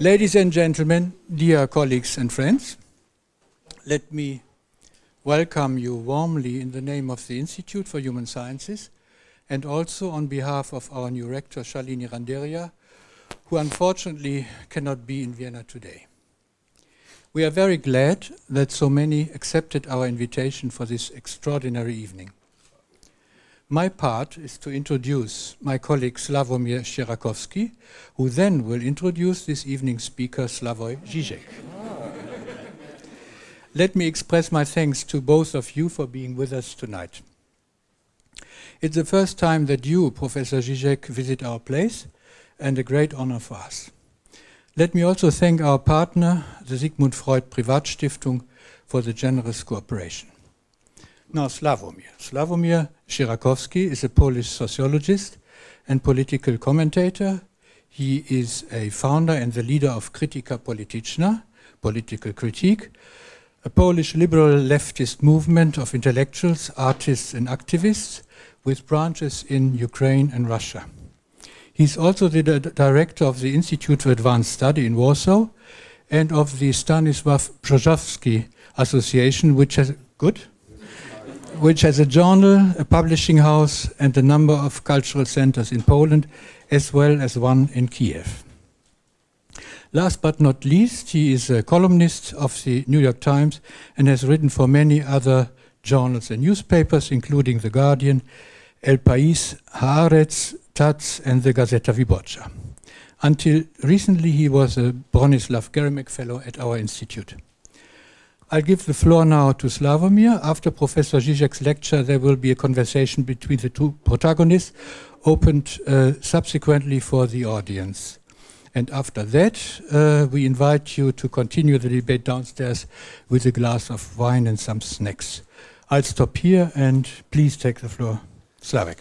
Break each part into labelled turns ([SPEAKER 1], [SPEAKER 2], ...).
[SPEAKER 1] Ladies and gentlemen, dear colleagues and friends, let me welcome you warmly in the name of the Institute for Human Sciences and also on behalf of our new rector, Shalini Randeria, who unfortunately cannot be in Vienna today. We are very glad that so many accepted our invitation for this extraordinary evening. My part is to introduce my colleague Slavomir Shirakovsky, who then will introduce this evening's speaker, Slavoj Zizek. Let me express my thanks to both of you for being with us tonight. It's the first time that you, Professor Zizek, visit our place, and a great honor for us. Let me also thank our partner, the Sigmund Freud Privatstiftung, for the generous cooperation. Now, Slavomir. Slavomir Shirakovsky is a Polish sociologist and political commentator. He is a founder and the leader of Krytyka Polityczna, political critique, a Polish liberal leftist movement of intellectuals, artists and activists with branches in Ukraine and Russia. He's also the director of the Institute for Advanced Study in Warsaw and of the Stanisław Brzozowski Association, which has a journal, a publishing house, and a number of cultural centers in Poland, as well as one in Kiev. Last but not least, he is a columnist of the New York Times and has written for many other journals and newspapers, including The Guardian, El País, Haaretz, Taz, and the Gazeta Wyborcza. Until recently, he was a Bronislaw Geremek Fellow at our institute. I'll give the floor now to Slavomir. After Professor Zizek's lecture, there will be a conversation between the two protagonists, opened subsequently for the audience. And after that, we invite you to continue the debate downstairs with a glass of wine and some snacks. I'll stop here, and please take the floor, Slavek.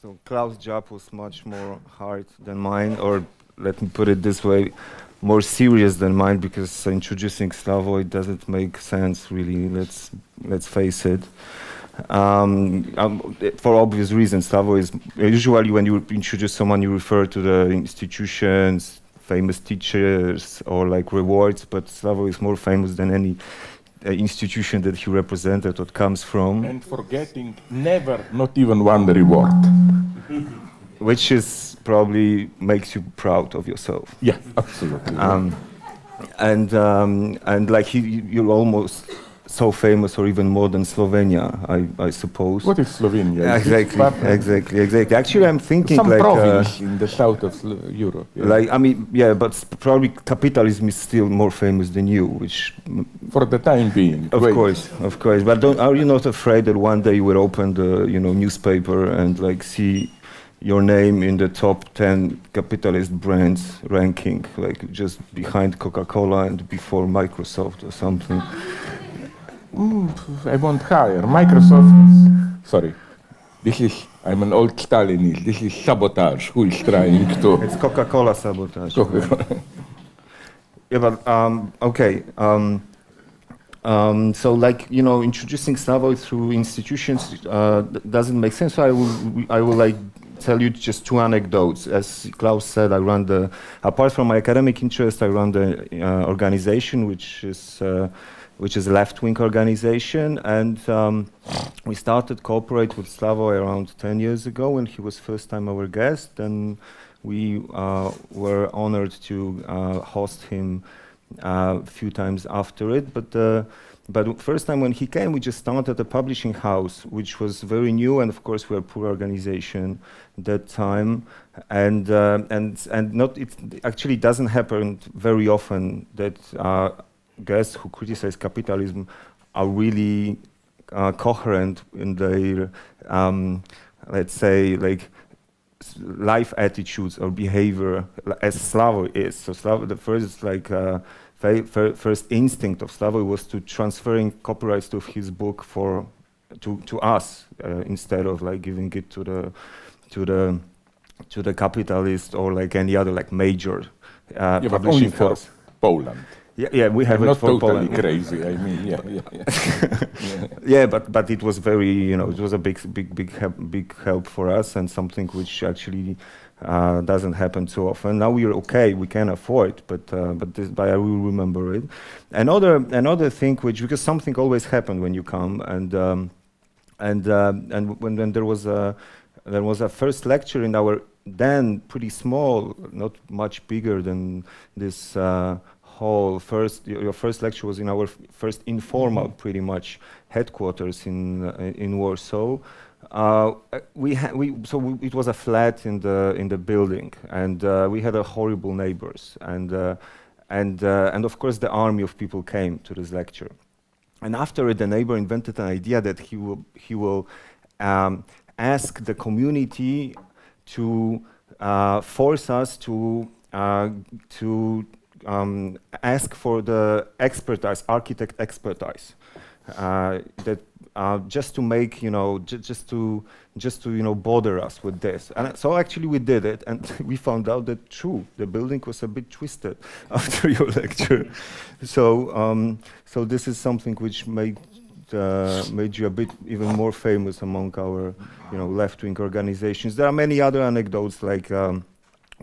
[SPEAKER 2] So Klaus' job was much more hard than mine, or let me put it this way, more serious than mine, because introducing Slavoj doesn't make sense really, let's face it. For obvious reasons, Slavoj is, usually when you introduce someone you refer to the institutions, famous teachers, or like rewards, but Slavoj is more famous than any institution that he represented or comes from.
[SPEAKER 3] And forgetting never, not even one reward.
[SPEAKER 2] Which is probably makes you proud of yourself.
[SPEAKER 3] Yeah, absolutely.
[SPEAKER 2] And like you're almost so famous, or even more than Slovenia, I suppose.
[SPEAKER 3] What is Slovenia?
[SPEAKER 2] Exactly. Actually, I'm thinking
[SPEAKER 3] some
[SPEAKER 2] like
[SPEAKER 3] province in the south of Europe. Yeah.
[SPEAKER 2] Like, I mean, yeah, but probably capitalism is still more famous than you, which
[SPEAKER 3] for the time being.
[SPEAKER 2] Of course. But are you not afraid that one day you will open the newspaper and like see your name in the top 10 capitalist brands ranking, like just behind Coca-Cola and before Microsoft or something?
[SPEAKER 3] I want higher. Microsoft. Sorry. I'm an old Stalinist. This is sabotage. Who is trying to...
[SPEAKER 2] It's Coca-Cola sabotage. Yeah, but, okay. So like, introducing Slavoj through institutions doesn't make sense. So I will like tell you just two anecdotes. As Klaus said, apart from my academic interest, I run the organization, which is a left-wing organization, and we started cooperate with Slavoj around 10 years ago when he was first time our guest, and we were honored to host him a few times after it. But first time when he came, we just started a publishing house, which was very new, and of course we were a poor organization that time, and it actually doesn't happen very often that guests who criticize capitalism are really coherent in their, let's say, like life attitudes or behavior, as Slavoj is. So Slavoj, the first instinct of Slavoj was to transferring copyrights to his book to us instead of like giving it to the capitalist or like any other like major publishing house.
[SPEAKER 3] For Poland.
[SPEAKER 2] Yeah, we have
[SPEAKER 3] I'm
[SPEAKER 2] it
[SPEAKER 3] not
[SPEAKER 2] for
[SPEAKER 3] totally
[SPEAKER 2] Poland.
[SPEAKER 3] Crazy. I mean, yeah.
[SPEAKER 2] Yeah, but it was very, you know, it was a big help for us, and something which actually doesn't happen too often. Now we're okay, we can afford, but I will remember it. Another thing, which, because something always happened when you come, and when there was a first lecture in our then pretty small, not much bigger than this hall. Your first lecture was in our first informal, pretty much, headquarters in Warsaw. It was a flat in the building, and we had a horrible neighbors, and of course the army of people came to this lecture. And after it, the neighbor invented an idea that he will ask the community to force us to ask for the expertise, architect expertise, that just to make, you know, just to you know, bother us with this. And so actually we did it, and we found out that true, the building was a bit twisted after your lecture. So so this is something which made you a bit even more famous among our, you know, left-wing organizations. There are many other anecdotes, like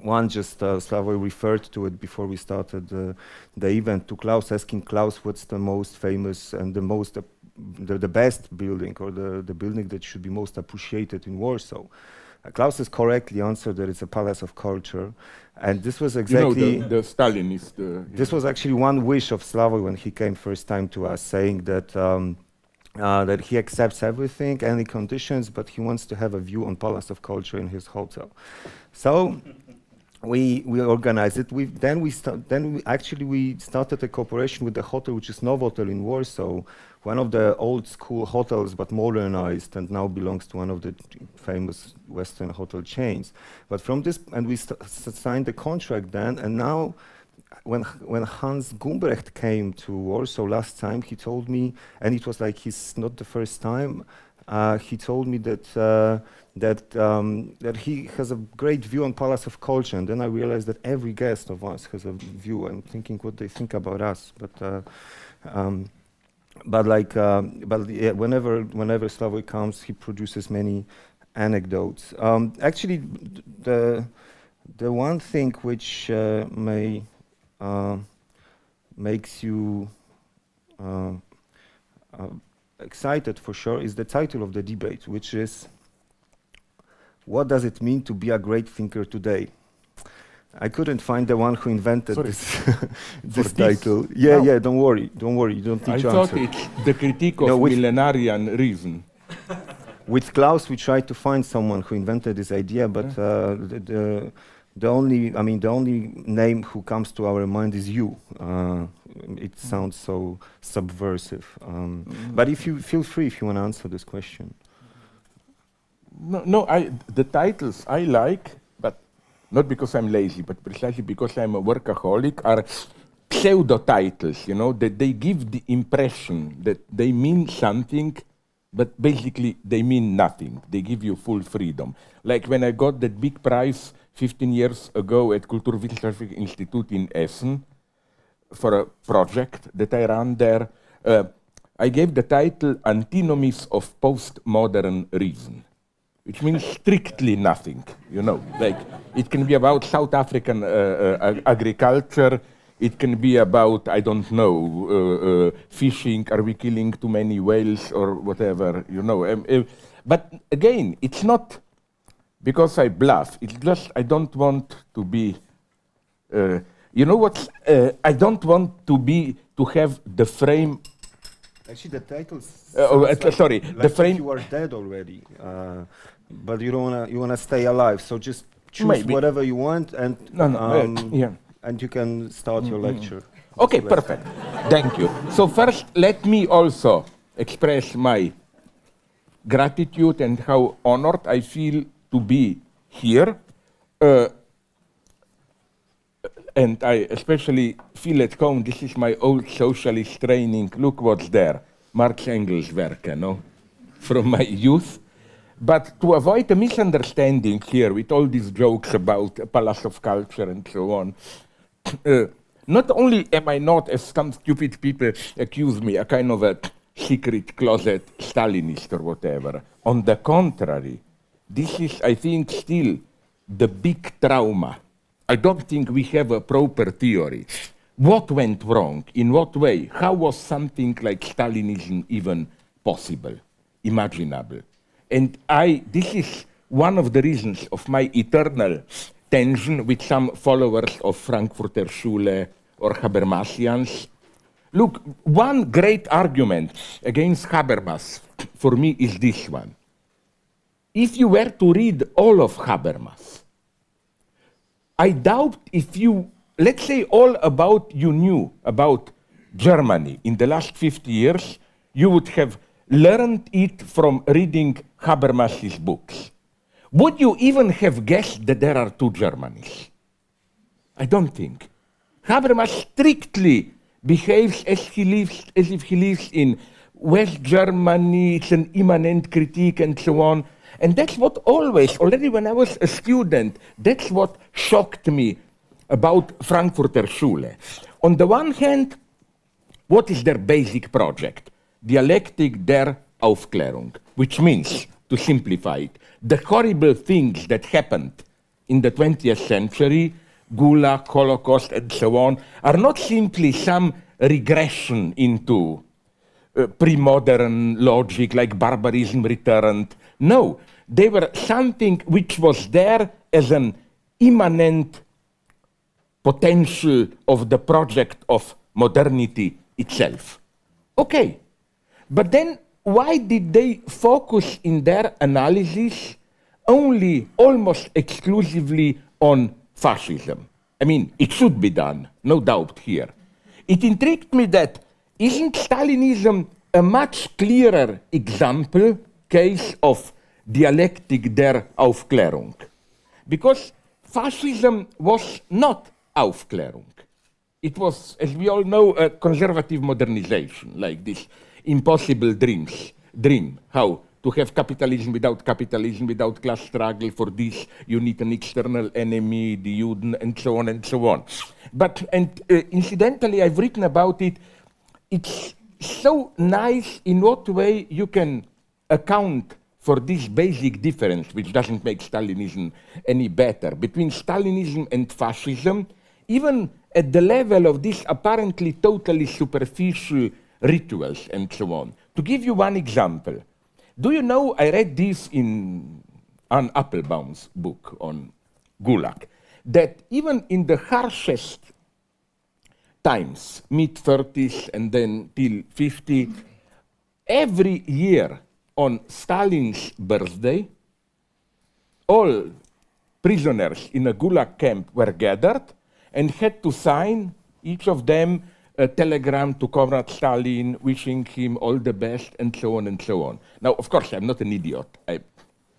[SPEAKER 2] one, just Slavoj referred to it before we started the event, to Klaus, asking Klaus what's the most famous and the most the best building, or the building that should be most appreciated in Warsaw. Klaus has correctly answered that it's a Palace of Culture, and this was exactly,
[SPEAKER 3] you know, the Stalinist.
[SPEAKER 2] This was actually one wish of Slavoj when he came first time to us, saying that that he accepts everything, any conditions, but he wants to have a view on Palace of Culture in his hotel. So we organized it. Then we started a cooperation with the hotel, which is Novotel in Warsaw, one of the old school hotels, but modernized, and now belongs to one of the famous Western hotel chains. But from this, and we signed the contract then, and now, when Hans Gumbrecht came to Warsaw last time, he told me, and it was like he's not the first time, he told me that that he has a great view on Palace of Culture, and then I realized that every guest of us has a view. I'm thinking what they think about us, but yeah, whenever Slavoj comes, he produces many anecdotes. Actually, the one thing which may makes you excited for sure is the title of the debate, which is, what does it mean to be a great thinker today? I couldn't find the one who invented this title. Yeah, no. Yeah, don't worry, you don't need to answer.
[SPEAKER 3] I thought it's the critique of millenarian reason.
[SPEAKER 2] With Klaus, we tried to find someone who invented this idea, but the only name who comes to our mind is you. It sounds so subversive. But if you feel free, if you want to answer this question.
[SPEAKER 3] No, the titles I like, but not because I'm lazy, but precisely because I'm a workaholic, are pseudo titles. You know, that they give the impression that they mean something, but basically they mean nothing. They give you full freedom. Like when I got that big prize 15 years ago at Wissenschaften Institut in Essen for a project that I ran there, I gave the title Antinomies of Postmodern Reason, which means strictly nothing, you know. Like, it can be about South African agriculture, it can be about, I don't know, fishing, are we killing too many whales or whatever, you know. But again, it's not because I bluff, it's just I don't want to be, you know what, I don't want to have the frame.
[SPEAKER 2] Actually, the title
[SPEAKER 3] sorry,
[SPEAKER 2] like
[SPEAKER 3] the frame.
[SPEAKER 2] You are dead already, but you don't wanna. You wanna stay alive. So just choose
[SPEAKER 3] Maybe.
[SPEAKER 2] Whatever you want, and
[SPEAKER 3] yeah,
[SPEAKER 2] and you can start your lecture.
[SPEAKER 3] Okay, perfect. Thank you. So first, let me also express my gratitude and how honored I feel to be here, and I especially feel at home. This is my old socialist training. Look what's there. Marx Engels werken, no? From my youth. But to avoid a misunderstanding here with all these jokes about a Palace of Culture and so on, not only am I not, as some stupid people accuse me, a kind of a secret closet Stalinist or whatever. On the contrary, this is, I think, still the big trauma. I don't think we have a proper theory. What went wrong? In what way? How was something like Stalinism even possible, imaginable? And this is one of the reasons of my eternal tension with some followers of Frankfurter Schule or Habermasians. Look, one great argument against Habermas for me is this one. If you were to read all of Habermas, I doubt if you, let's say all about you knew about Germany in the last 50 years, you would have learned it from reading Habermas's books. Would you even have guessed that there are two Germanys? I don't think. Habermas strictly behaves as if he lives in West Germany, it's an immanent critique and so on. And that's what always, already when I was a student, that's what shocked me about Frankfurter Schule. On the one hand, what is their basic project? Dialectic der Aufklärung, which means, to simplify it, the horrible things that happened in the 20th century, Gulag, Holocaust, and so on, are not simply some regression into pre-modern logic like barbarism returned. No, they were something which was there as an immanent potential of the project of modernity itself. Okay, but then why did they focus in their analysis only almost exclusively on fascism? I mean, it should be done, no doubt here. It intrigued me that isn't Stalinism a much clearer example, case of dialectic der Aufklärung? Because fascism was not Aufklärung. It was, as we all know, a conservative modernization, like this impossible dream, how to have capitalism, without class struggle. For this, you need an external enemy, the Juden, and so on and so on. But, incidentally, I've written about it. It's so nice in what way you can account for this basic difference, which doesn't make Stalinism any better, between Stalinism and fascism, even at the level of these apparently totally superficial rituals and so on. To give you one example, do you know, I read this in Anne Applebaum's book on Gulag, that even in the harshest times, mid-30s and then till 50, every year on Stalin's birthday, all prisoners in a Gulag camp were gathered and had to sign, each of them, a telegram to Comrade Stalin, wishing him all the best, and so on and so on. Now, of course, I'm not an idiot. I'm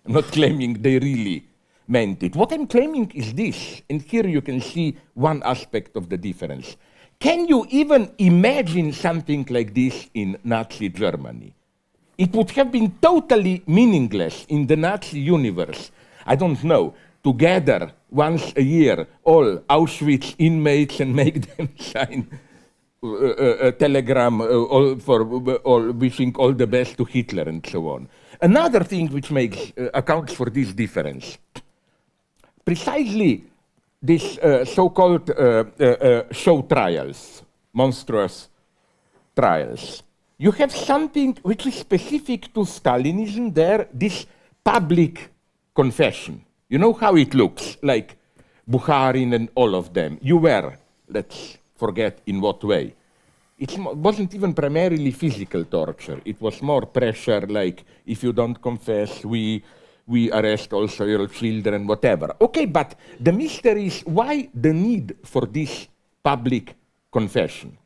[SPEAKER 3] not claiming they really meant it. What I'm claiming is this, and here you can see one aspect of the difference. Can you even imagine something like this in Nazi Germany? It would have been totally meaningless in the Nazi universe, I don't know, to gather once a year all Auschwitz inmates and make them sign a telegram wishing all the best to Hitler and so on. Another thing which accounts for this difference, precisely this so-called show trials, monstrous trials. You have something which is specific to Stalinism there, this public confession. You know how it looks, like Bukharin and all of them. You were, let's forget in what way. It wasn't even primarily physical torture. It was more pressure, like, if you don't confess, we arrest also your children, whatever. Okay, but the mystery is why the need for this public confession?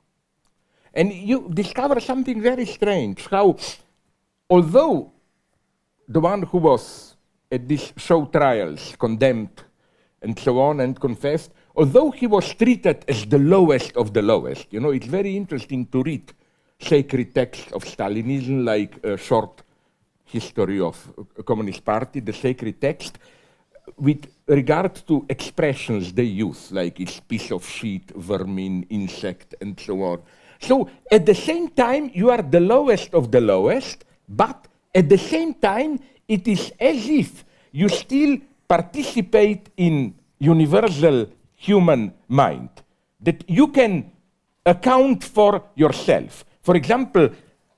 [SPEAKER 3] And you discover something very strange, how although the one who was at these show trials condemned and so on and confessed, although he was treated as the lowest of the lowest, you know, it's very interesting to read sacred texts of Stalinism, like a short history of a Communist Party, the sacred text, with regard to expressions they use, like it's piece of shit, vermin, insect, and so on. So at the same time, you are the lowest of the lowest, but at the same time, it is as if you still participate in universal human mind, that you can account for yourself. For example,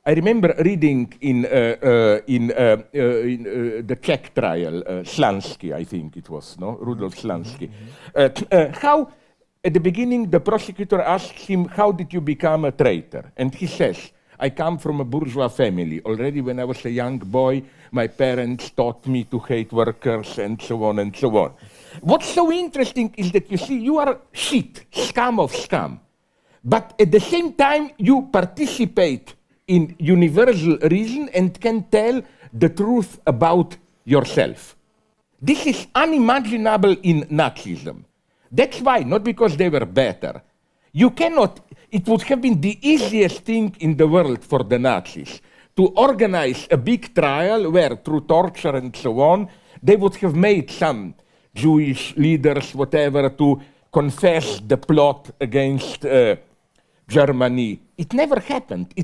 [SPEAKER 3] I remember reading in the Czech trial, Slansky, I think it was, no? Rudolf Slansky, how at the beginning the prosecutor asked him, how did you become a traitor? And he says, I come from a bourgeois family. Already when I was a young boy, my parents taught me to hate workers and so on and so on. What's so interesting is that you see, you are shit, scum of scum. But at the same time, you participate in universal reason and can tell the truth about yourself. This is unimaginable in Nazism. That's why, not because they were better. You cannot, it would have been the easiest thing in the world for the Nazis to organize a big trial where, through torture and so on, they would have made some Jewish leaders, whatever, to confess the plot against Germany. It never happened.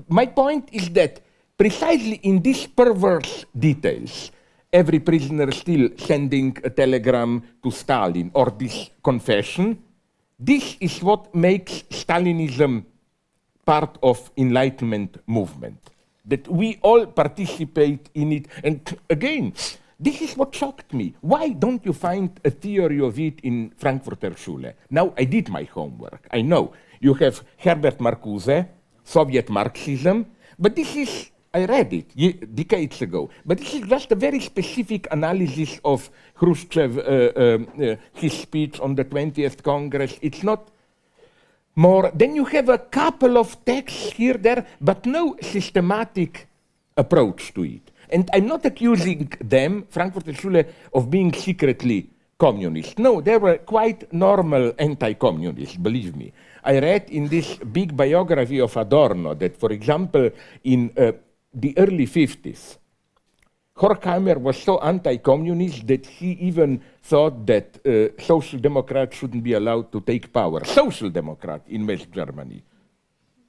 [SPEAKER 3] My point is that precisely in these perverse details, every prisoner still sending a telegram to Stalin or this confession, this is what makes Stalinism part of Enlightenment movement, that we all participate in it. And again, this is what shocked me. Why don't you find a theory of it in Frankfurter Schule? Now, I did my homework. I know you have Herbert Marcuse, Soviet Marxism, but this is, I read it decades ago, but this is just a very specific analysis of Khrushchev, his speech on the 20th Congress. It's not more. Then you have a couple of texts here, there, but no systematic approach to it. And I'm not accusing them, Frankfurter Schule, of being secretly communist. No, they were quite normal anti-communists, believe me. I read in this big biography of Adorno that, for example, in the early 50s, Horkheimer was so anti-communist that he even thought that social democrats shouldn't be allowed to take power. Social democrat in West Germany.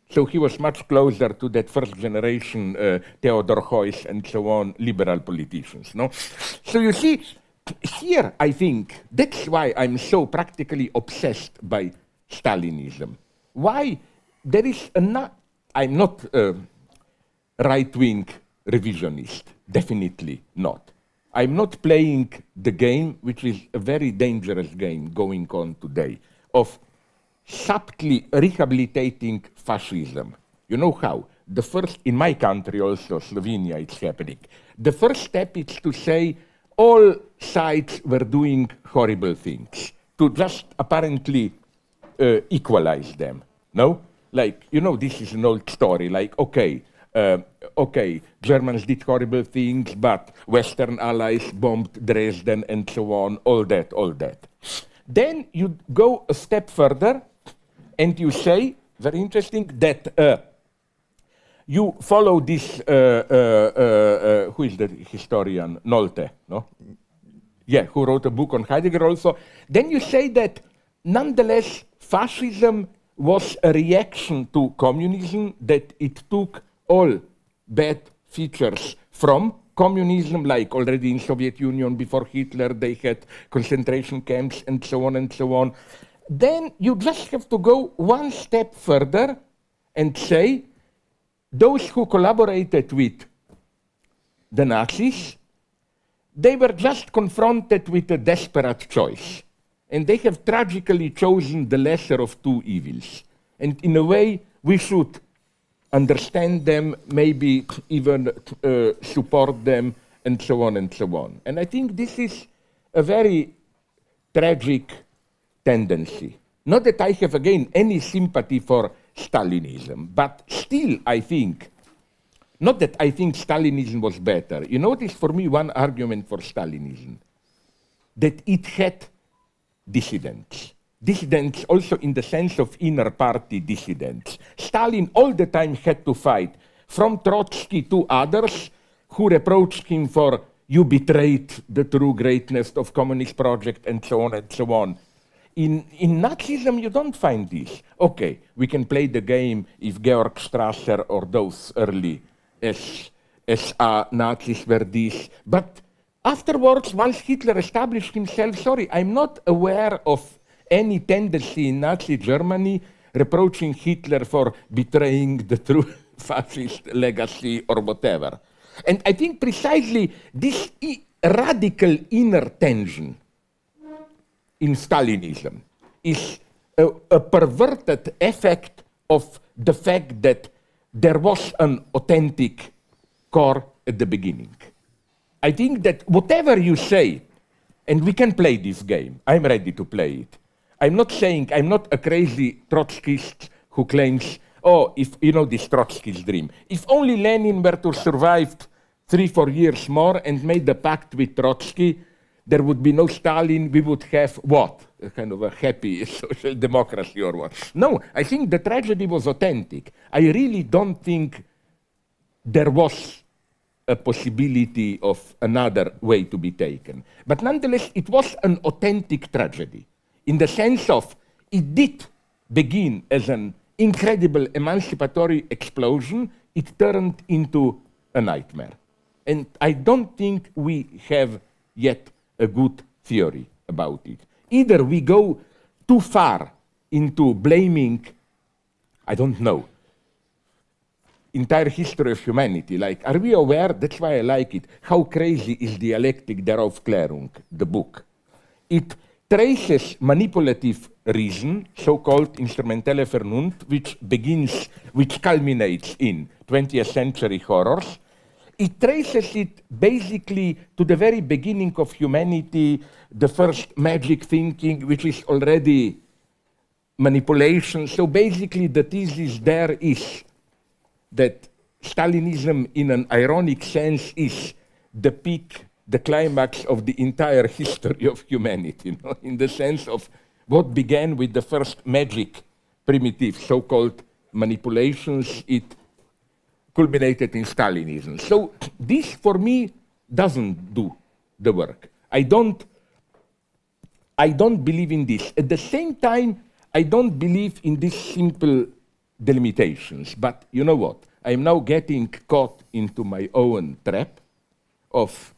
[SPEAKER 3] So he was much closer to that first generation Theodor Heuss and so on, liberal politicians. No? So you see, here I think, that's why I'm so practically obsessed by Stalinism. Why? There is I'm not a right-wing revisionist, definitely not. I'm not playing the game, which is a very dangerous game going on today, of subtly rehabilitating fascism. You know how? The first, in my country also, Slovenia, it's happening. The first step is to say all sides were doing horrible things, to just apparently equalize them, no? Like, you know, this is an old story, like, okay, Germans did horrible things, but Western allies bombed Dresden and so on, all that. Then you go a step further and you say, very interesting, that you follow this, who is the historian? Nolte, no? Yeah, who wrote a book on Heidegger also. Then you say that, nonetheless, fascism was a reaction to communism, that it took all bad features from communism, like already in Soviet Union before Hitler, they had concentration camps and so on and so on. Then you just have to go one step further and say, those who collaborated with the Nazis, they were just confronted with a desperate choice. And they have tragically chosen the lesser of two evils. And in a way, we should understand them, maybe even support them, and so on and so on. And I think this is a very tragic tendency. Not that I have, again, any sympathy for Stalinism, but still I think, not that I think Stalinism was better. You know what is for me one argument for Stalinism? That it had dissidents. Dissidents also in the sense of inner party dissidents. Stalin all the time had to fight, from Trotsky to others who reproached him for, you betrayed the true greatness of communist project and so on and so on. In Nazism, you don't find this. Okay, we can play the game if Georg Strasser or those early SA Nazis were this. But afterwards, once Hitler established himself, sorry, I'm not aware of any tendency in Nazi Germany reproaching Hitler for betraying the true fascist legacy or whatever. And I think precisely this radical inner tension in Stalinism is a perverted effect of the fact that there was an authentic core at the beginning. I think that whatever you say, and we can play this game, I'm ready to play it. I'm not saying, I'm not a crazy Trotskyist who claims, oh, if you know this Trotsky's dream. If only Lenin were to survive 3-4 years more and made a pact with Trotsky, there would be no Stalin, we would have what? A kind of a happy social democracy or what? No, I think the tragedy was authentic. I really don't think there was a possibility of another way to be taken. But nonetheless, it was an authentic tragedy in the sense of it did begin as an incredible emancipatory explosion. It turned into a nightmare. And I don't think we have yet a good theory about it. Either we go too far into blaming, I don't know, entire history of humanity. Like, are we aware, that's why I like it, how crazy is Dialektik der Aufklärung, the book. It traces manipulative reason, so-called instrumentelle Vernunft, which culminates in 20th century horrors. It traces it basically to the very beginning of humanity, the first magic thinking, which is already manipulation. So basically the thesis there is that Stalinism, in an ironic sense, is the peak, the climax of the entire history of humanity, you know, in the sense of what began with the first magic, primitive, so-called manipulations, it culminated in Stalinism. So this, for me, doesn't do the work. I don't believe in this. At the same time, I don't believe in these simple delimitations. But you know what? I'm now getting caught into my own trap of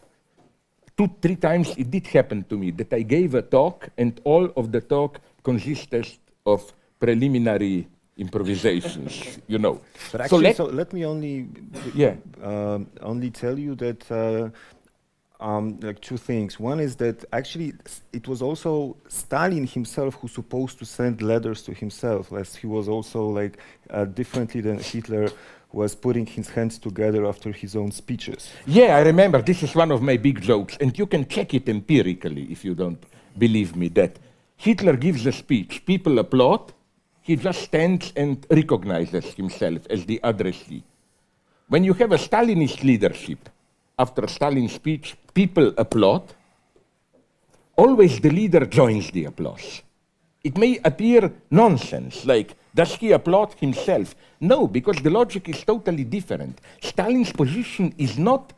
[SPEAKER 3] 2-3 times it did happen to me that I gave a talk and all of the talk consisted of preliminary improvisations, you know.
[SPEAKER 2] But actually, so let me only only tell you that like 2 things. One is that actually it was also Stalin himself who supposed to send letters to himself, as he was also like differently than Hitler was putting his hands together after his own speeches.
[SPEAKER 3] Yeah, I remember. This is one of my big jokes, and you can check it empirically if you don't believe me, that Hitler gives a speech, people applaud, he just stands and recognizes himself as the addressee. When you have a Stalinist leadership, after Stalin's speech, people applaud, always the leader joins the applause. It may appear nonsense, like, does he applaud himself? No, because the logic is totally different. Stalin's position is not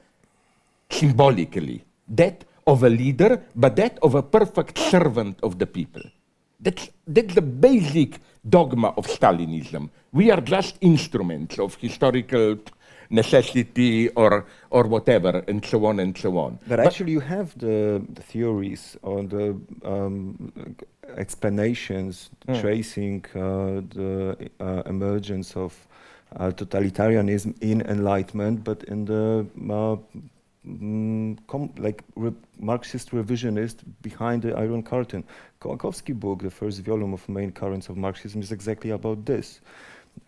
[SPEAKER 3] symbolically that of a leader, but that of a perfect servant of the people. That's the basic dogma of Stalinism. We are just instruments of historical necessity or whatever, and so on and so on.
[SPEAKER 2] But actually you have the theories or the explanations tracing the emergence of totalitarianism in Enlightenment, but in the Marxist revisionist behind the Iron Curtain. Kołakowski book, the first volume of Main Currents of Marxism, is exactly about this.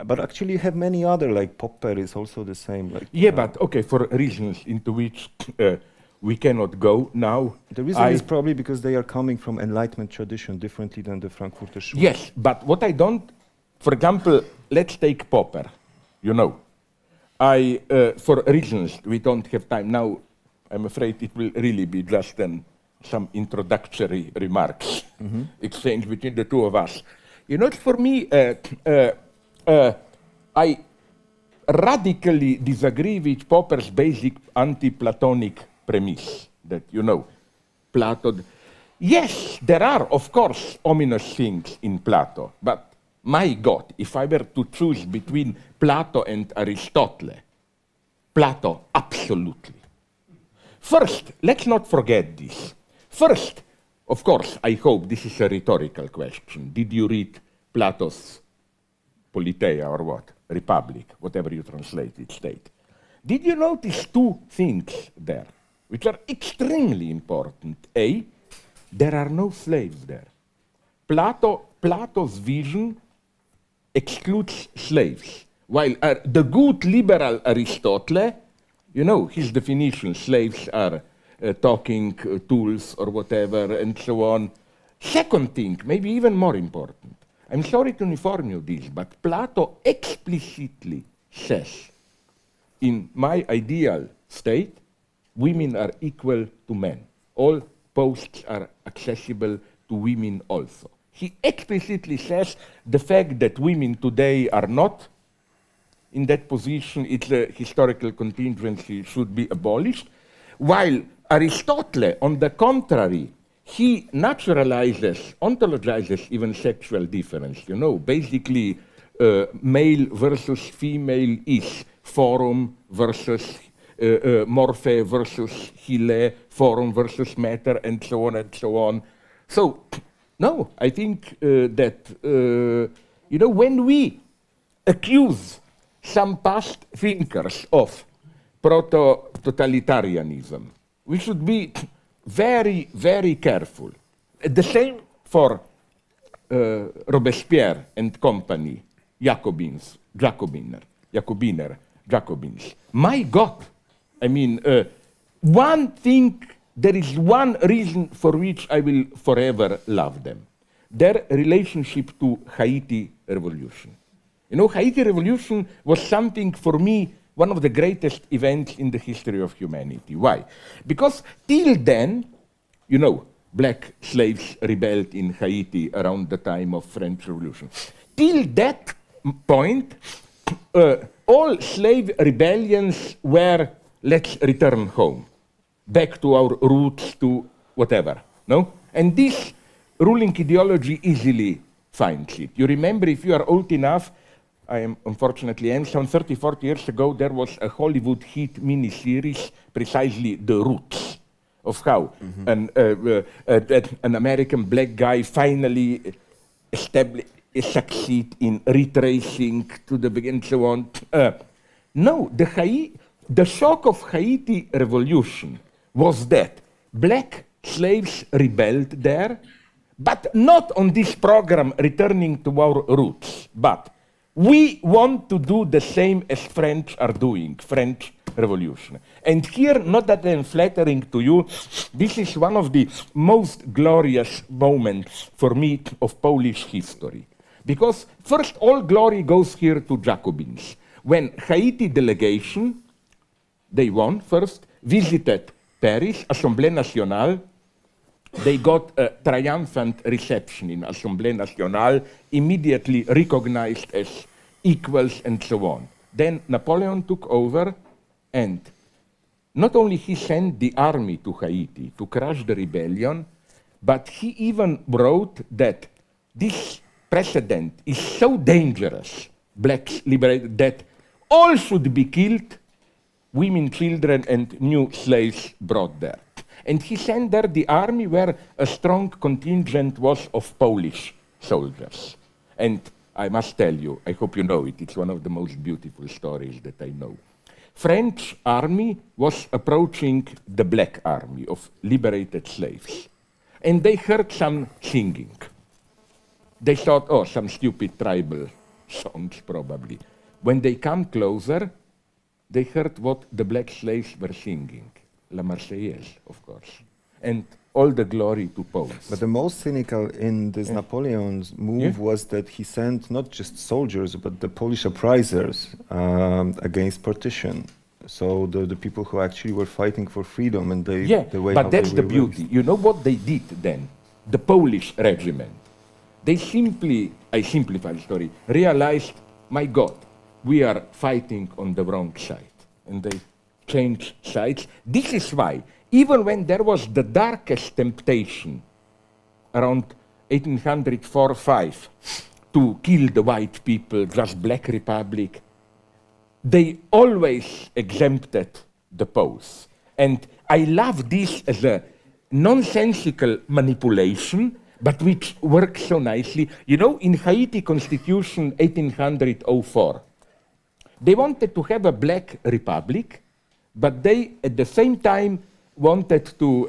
[SPEAKER 2] But actually you have many other, like Popper is also the same. Like,
[SPEAKER 3] yeah, but okay, for reasons into which we cannot go now.
[SPEAKER 2] The reason is probably because they are coming from Enlightenment tradition differently than the Frankfurter Schule.
[SPEAKER 3] Yes, but what I don't, for example, let's take Popper, you know. For reasons we don't have time now, I'm afraid it will really be just some introductory remarks exchange between the two of us. You know, for me, I radically disagree with Popper's basic anti-Platonic premise that, you know, Plato, Yes, there are, of course, ominous things in Plato, but my God, if I were to choose between Plato and Aristotle, Plato, absolutely. First, let's not forget this. First, of course, I hope this is a rhetorical question. Did you read Plato's Politeia or what? Republic, whatever you translate it, state. Did you notice two things there, which are extremely important? A, there are no slaves there. Plato's vision excludes slaves, while the good liberal Aristotle, you know, his definition, slaves are talking tools or whatever, and so on. Second thing, maybe even more important, I'm sorry to inform you this, but Plato explicitly says, in my ideal state, women are equal to men. All posts are accessible to women also. He explicitly says the fact that women today are not in that position, it's a historical contingency, should be abolished, while Aristotle, on the contrary, he naturalizes, ontologizes even sexual difference. You know, basically, male versus female is forum versus morphe versus hyle, forum versus matter, and so on and so on. So, no, I think that, you know, when we accuse some past thinkers of proto-totalitarianism, we should be very, very careful. The same for Robespierre and company, Jacobins. My God, I mean, one thing, there is one reason for which I will forever love them. Their relationship to Haiti revolution. You know, Haiti revolution was something for me, one of the greatest events in the history of humanity. Why? Because till then, you know, black slaves rebelled in Haiti around the time of French Revolution. Till that point, all slave rebellions were, let's return home, back to our roots, to whatever, no? And this ruling ideology easily finds it. You remember, if you are old enough, I am unfortunately some 30, 40 years ago, there was a Hollywood hit miniseries, precisely The Roots, of how an American black guy finally succeed in retracing to the beginning, so on. No, the shock of Haiti revolution was that black slaves rebelled there, but not on this program returning to our roots, but we want to do the same as French are doing, French Revolution. And here, not that I'm flattering to you, this is one of the most glorious moments for me of Polish history. Because first, all glory goes here to Jacobins. When Haiti delegation, they won first, visited Paris, Assemblée Nationale, they got a triumphant reception in Assemblée Nationale, immediately recognized as equals and so on. Then Napoleon took over, and not only he sent the army to Haiti to crush the rebellion, but he even wrote that this precedent is so dangerous, blacks liberated, that all should be killed, women, children, and new slaves brought there. And he sent there the army where a strong contingent was of Polish soldiers. And I must tell you, I hope you know it, it's one of the most beautiful stories that I know. French army was approaching the black army of liberated slaves. And they heard some singing. They thought, oh, some stupid tribal songs probably. When they come closer, they heard what the black slaves were singing. La Marseillaise, of course. And all the glory to Poles.
[SPEAKER 2] But the most cynical in this Napoleon's move was that he sent not just soldiers, but the Polish uprisers against partition. So the people who actually were fighting for freedom, and they the way
[SPEAKER 3] but that's the beauty. You know what they did then? The Polish regiment. They simply, I simplify the story, realized, my God, we are fighting on the wrong side. And they changed sides. This is why, even when there was the darkest temptation around 1804-5 to kill the white people, just Black Republic, they always exempted the Pows. And I love this as a nonsensical manipulation, but which works so nicely. You know, in Haiti Constitution 1804, they wanted to have a Black Republic, but they, at the same time, wanted to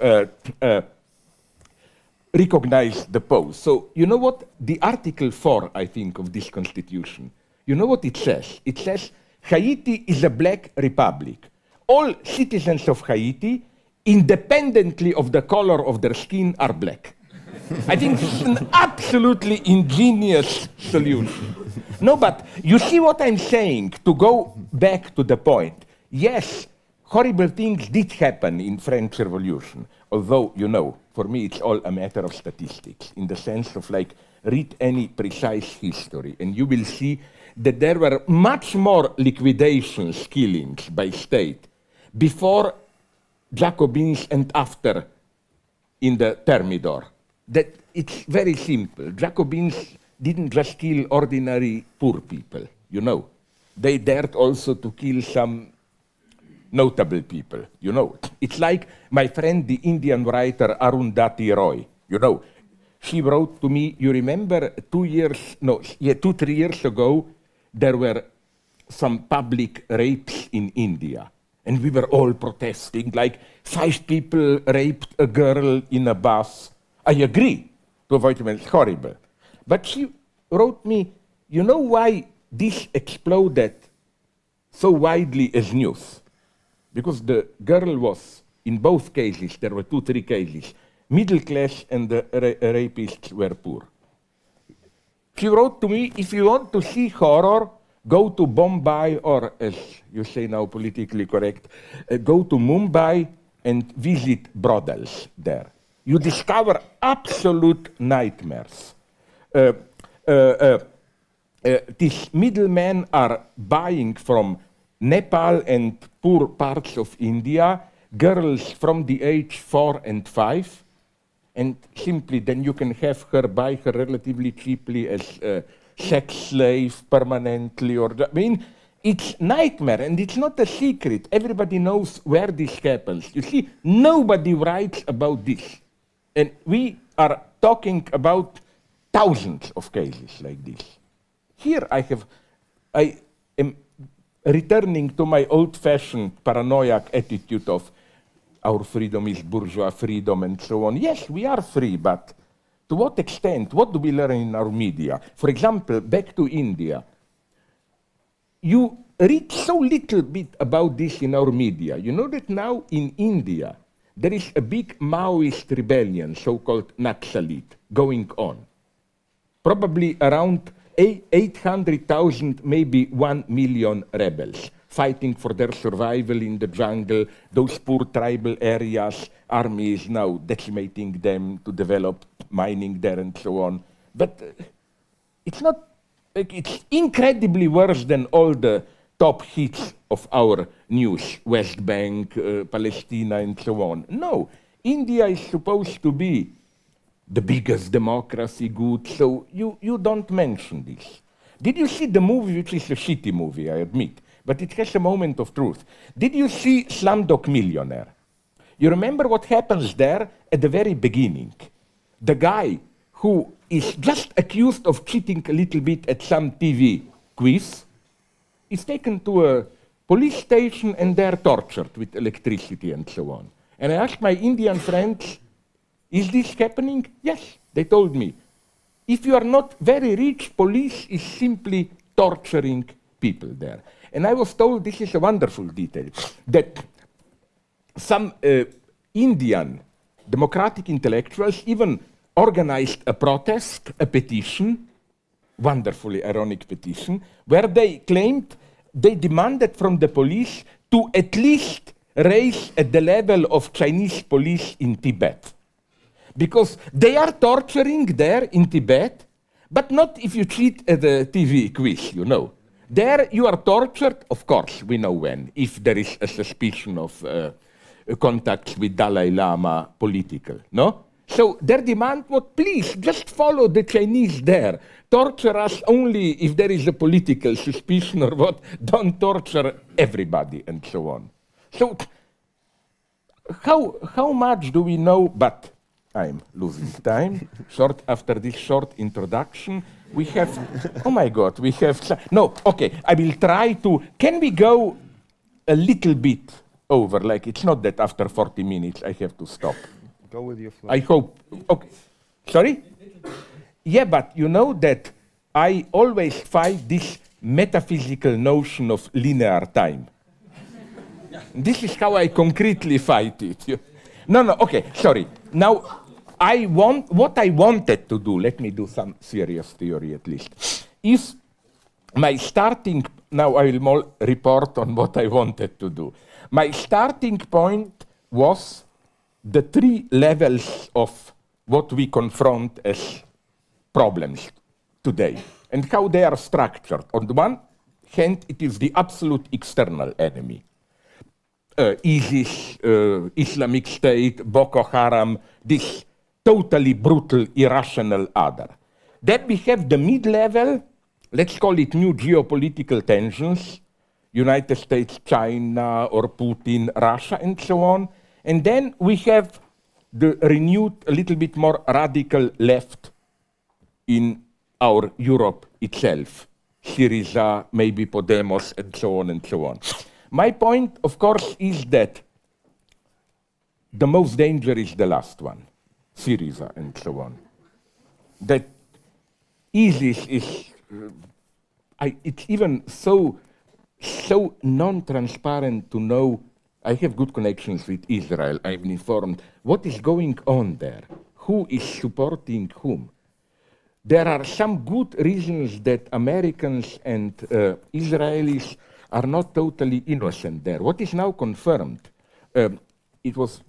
[SPEAKER 3] recognize the Pows. So, you know what? The Article 4, I think, of this Constitution, you know what it says? It says, Haiti is a Black Republic. All citizens of Haiti, independently of the color of their skin, are Black. I think it's an absolutely ingenious solution. No, but you see what I'm saying, to go back to the point. Yes, horrible things did happen in French Revolution, although, you know, for me it's all a matter of statistics, in the sense of like, read any precise history, and you will see that there were much more liquidations, killings by state, before Jacobins and after in the Thermidor. That it's very simple. Jacobins didn't just kill ordinary poor people, you know. They dared also to kill some notable people, you know. It's like my friend, the Indian writer Arundhati Roy, you know. She wrote to me, you remember 2-3 years ago, there were some public rapes in India. And we were all protesting, like 5 people raped a girl in a bus. I agree, to avoid it's horrible. But she wrote me, you know why this exploded so widely as news? Because the girl was, in both cases, there were 2-3 cases, middle class and the rapists were poor. She wrote to me, if you want to see horror, go to Bombay, or as you say now politically correct, go to Mumbai and visit brothels there. You discover absolute nightmares. These middlemen are buying from Nepal and poor parts of India girls from the age 4 and 5, and simply then you can have her, buy her relatively cheaply as a sex slave permanently, or I mean, it's nightmare, and it's not a secret. Everybody knows where this happens. You see, nobody writes about this. And we are talking about thousands of cases like this. Here I am returning to my old-fashioned paranoiac attitude of our freedom is bourgeois freedom and so on. Yes, we are free, but to what extent? What do we learn in our media? For example, back to India. You read so little bit about this in our media. You know that now in India, there is a big Maoist rebellion, so-called Naxalit, going on. Probably around 800,000, maybe 1 million rebels, fighting for their survival in the jungle, those poor tribal areas, army is now decimating them to develop mining there and so on. But it's not, like, it's incredibly worse than all the top hits of our news, West Bank, Palestine, and so on. No, India is supposed to be the biggest democracy, good, so you don't mention this. Did you see the movie, which is a shitty movie, I admit, but it has a moment of truth. Did you see Slumdog Millionaire? You remember what happens there at the very beginning? The guy who is just accused of cheating a little bit at some TV quiz is taken to a police station and they're tortured with electricity and so on. And I asked my Indian friends, is this happening? Yes, they told me. If you are not very rich, police is simply torturing people there. And I was told, this is a wonderful detail, that some Indian democratic intellectuals even organized a protest, a petition, wonderfully ironic petition, where they claimed, they demanded from the police to at least raise at the level of Chinese police in Tibet. Because they are torturing there in Tibet, but not if you cheat at the TV quiz, you know. There you are tortured, of course, we know when, if there is a suspicion of contacts with Dalai Lama political, no? So their demand was, please, just follow the Chinese there. Torture us only if there is a political suspicion or what. Don't torture everybody, and so on. So how much do we know? But I'm losing time. After this short introduction, we have, oh my God, we have, no, okay, I will try to, can we go a little bit over? Like, it's not that after 40 minutes I have to stop.
[SPEAKER 2] Go with your flow.
[SPEAKER 3] I hope, okay. Sorry? Yeah, but you know that I always fight this metaphysical notion of linear time. This is how I concretely fight it. No, okay, sorry. Now, what I wanted to do, let me do some serious theory at least, is my starting, now I will more report on what I wanted to do. My starting point was the 3 levels of what we confront as problems today and how they are structured. On the one hand, it is the absolute external enemy. ISIS, Islamic State, Boko Haram, this totally brutal, irrational other. Then we have the mid-level, let's call it new geopolitical tensions, United States, China, or Putin, Russia, and so on. And then we have the renewed, a little bit more radical left in our Europe itself. Syriza, maybe Podemos, and so on and so on. My point, of course, is that the most danger is the last one, Syriza and so on. That ISIS is, it's even so non-transparent to know. I have good connections with Israel. I'm informed what is going on there, who is supporting whom. There are some good reasons that Americans and Israelis are not totally innocent there. What is now confirmed, it was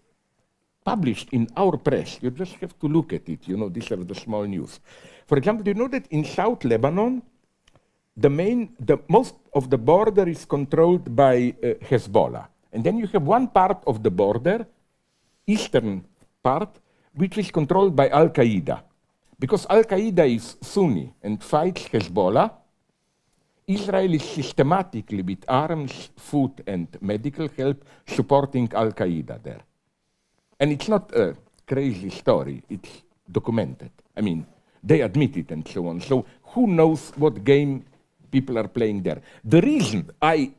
[SPEAKER 3] published in our press. You just have to look at it. You know, these are the small news. For example, do you know that in South Lebanon, most of the border is controlled by Hezbollah. And then you have one part of the border, eastern part, which is controlled by Al-Qaeda. Because Al-Qaeda is Sunni and fights Hezbollah, Israel is systematically, with arms, food, and medical help, supporting Al-Qaeda there. And it's not a crazy story, it's documented. I mean, they admit it and so on. So who knows what game people are playing there? The reason I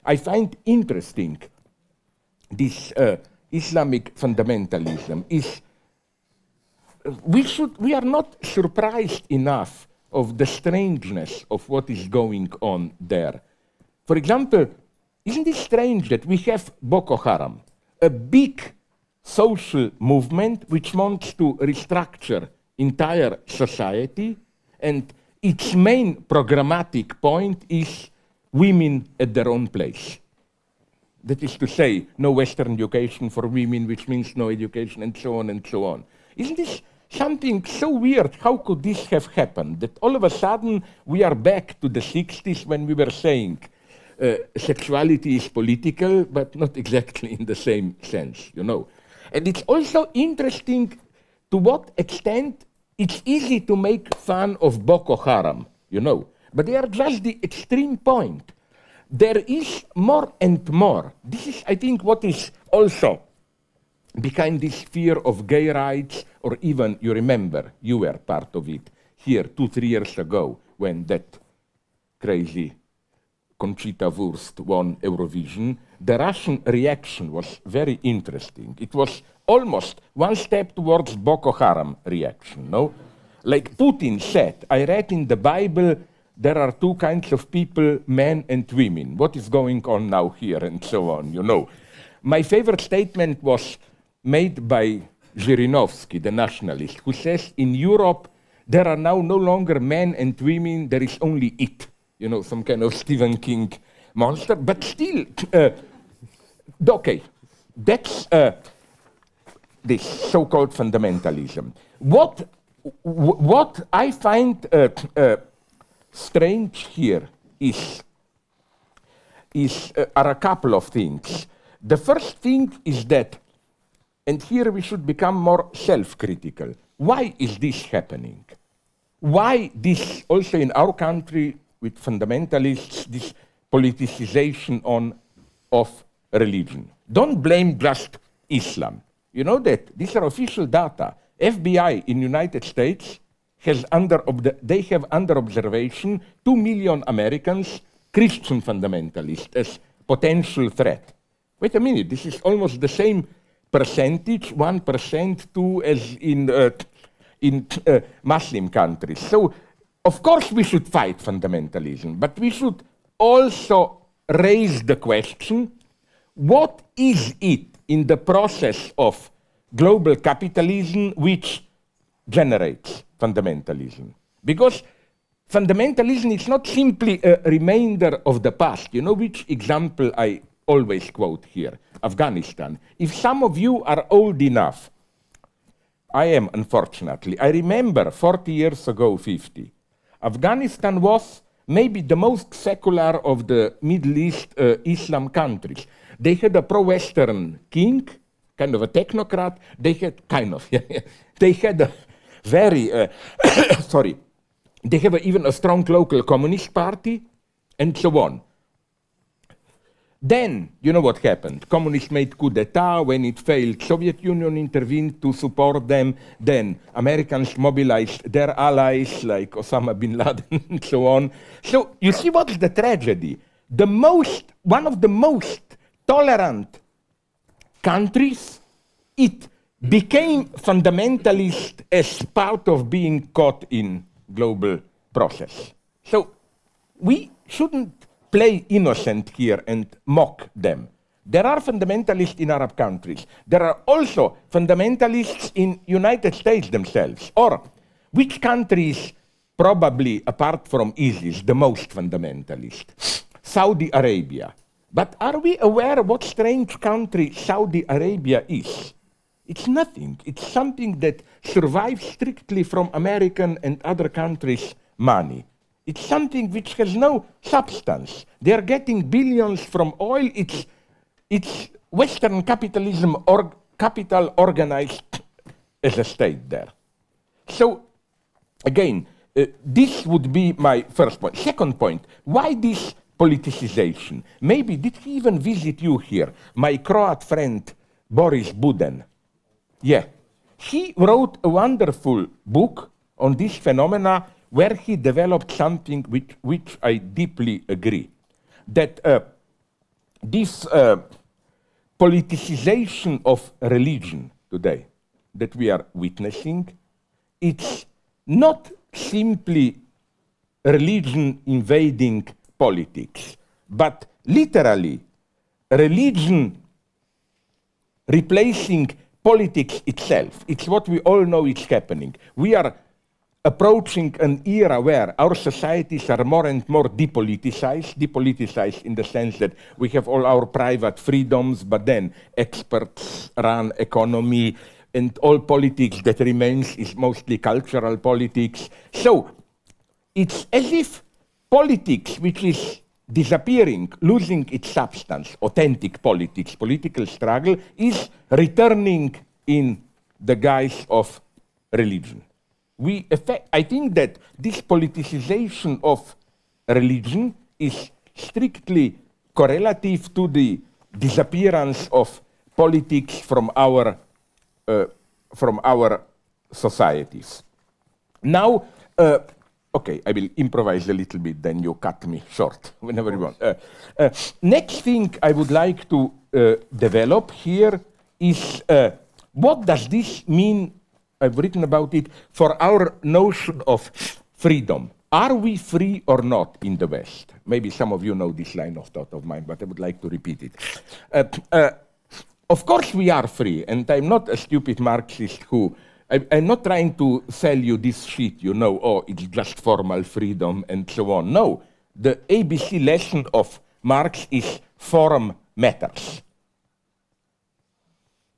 [SPEAKER 3] I find interesting this Islamic fundamentalism is we are not surprised enough of the strangeness of what is going on there. For example, isn't it strange that we have Boko Haram, a big social movement which wants to restructure entire society, and its main programmatic point is women at their own place. That is to say, no Western education for women, which means no education, and so on and so on. Isn't this something so weird? How could this have happened? That all of a sudden we are back to the 60s when we were saying sexuality is political, but not exactly in the same sense, you know. And it's also interesting to what extent it's easy to make fun of Boko Haram, you know, but they are just the extreme point. There is more and more. This is, I think, what is also behind this fear of gay rights, or even, you remember, you were part of it here 2-3 years ago when that crazy Conchita Wurst won Eurovision. The Russian reaction was very interesting. It was almost one step towards Boko Haram reaction, no? Like Putin said, I read in the Bible there are 2 kinds of people, men and women. What is going on now here, and so on, you know. My favorite statement was made by Zhirinovsky, the nationalist, who says in Europe there are now no longer men and women, there is only it. You know, some kind of Stephen King monster, but still, okay, that's this so-called fundamentalism. What I find strange here are a couple of things. The first thing is that And here we should become more self-critical. Why is this happening? Why this, also in our country, with fundamentalists, this politicization of religion? Don't blame just Islam. You know that these are official data. FBI in United States has they have under observation 2 million Americans, Christian fundamentalists, as potential threat. Wait a minute, this is almost the same percentage, 1% too, as in Muslim countries. So, of course we should fight fundamentalism, but we should also raise the question, what is it in the process of global capitalism which generates fundamentalism? Because fundamentalism is not simply a remainder of the past. You know which example I always quote here? Afghanistan. If some of you are old enough, I am, unfortunately, I remember 40 years ago, 50, Afghanistan was maybe the most secular of the Middle East Islam countries. They had a pro-Western king, kind of a technocrat. They had they had a very, sorry, they have even a strong local communist party, and so on. Then, you know what happened? Communists made coup d'etat. When it failed, Soviet Union intervened to support them. Then Americans mobilized their allies like Osama bin Laden and so on. So you see what's the tragedy? One of the most tolerant countries, it became fundamentalist as part of being caught in global process. So we shouldn't play innocent here and mock them. There are fundamentalists in Arab countries. There are also fundamentalists in United States themselves. Or which country is probably, apart from ISIS, the most fundamentalist? Saudi Arabia. But are we aware what strange country Saudi Arabia is? It's nothing. It's something that survives strictly from American and other countries' money. It's something which has no substance. They're getting billions from oil. It's Western capitalism or capital organized as a state there. So, again, this would be my first point. Second point, why this politicization? Maybe, did he even visit you here? My Croat friend, Boris Buden. Yeah. He wrote a wonderful book on this phenomena where he developed something which I deeply agree. That this politicization of religion today that we are witnessing, it's not simply religion invading politics, but literally religion replacing politics itself. It's what we all know is happening. We are approaching an era where our societies are more and more depoliticized in the sense that we have all our private freedoms, but then experts run economy, and all politics that remains is mostly cultural politics. So it's as if politics, which is disappearing, losing its substance, authentic politics, political struggle, is returning in the guise of religion. I think that this politicization of religion is strictly correlative to the disappearance of politics from our societies. Now, okay, I will improvise a little bit, then you cut me short whenever you want. Next thing I would like to develop here is what does this mean? I've written about it for our notion of freedom. Are we free or not in the West? Maybe some of you know this line of thought of mine, but I would like to repeat it. Of course we are free, and I'm not a stupid Marxist who, I'm not trying to sell you this shit, you know, oh, it's just formal freedom and so on. No, the ABC lesson of Marx is form matters.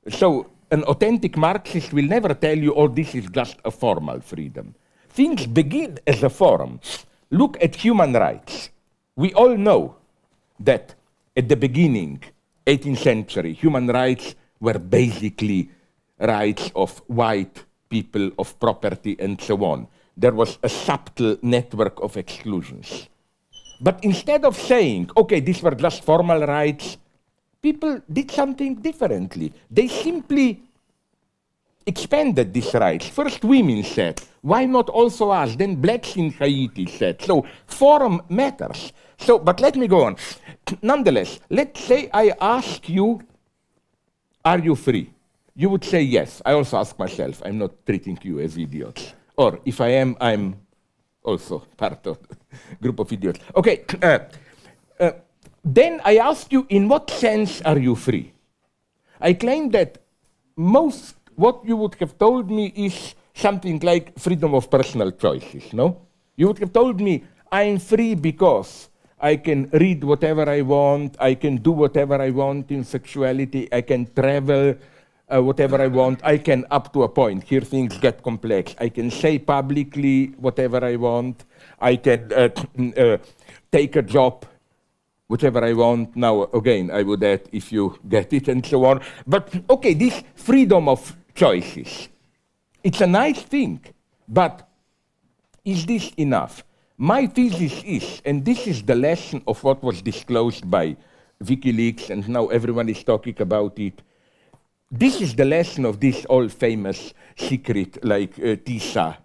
[SPEAKER 3] So an authentic Marxist will never tell you, oh, this is just a formal freedom. Things begin as a form. Look at human rights. We all know that at the beginning, 18th century, human rights were basically rights of white people, of property, and so on. There was a subtle network of exclusions. But instead of saying, okay, these were just formal rights, people did something differently. They simply expanded these rights. First women said, why not also us? Then blacks in Haiti said. So form matters. So, but let me go on. Nonetheless, let's say I ask you, are you free? You would say yes. I also ask myself, I'm not treating you as idiots. Or if I am, I'm also part of a group of idiots. Okay, then I ask you, in what sense are you free? I claim that most what you would have told me is something like freedom of personal choices, no? You would have told me, I'm free because I can read whatever I want, I can do whatever I want in sexuality, I can travel whatever I want, I can, up to a point, here things get complex, I can say publicly whatever I want, I can take a job, whichever I want. Now, again, I would add if you get it and so on. But, okay, this freedom of choices, it's a nice thing, but is this enough? My thesis is, and this is the lesson of what was disclosed by WikiLeaks, and now everyone is talking about it. This is the lesson of this all famous secret, like TISA,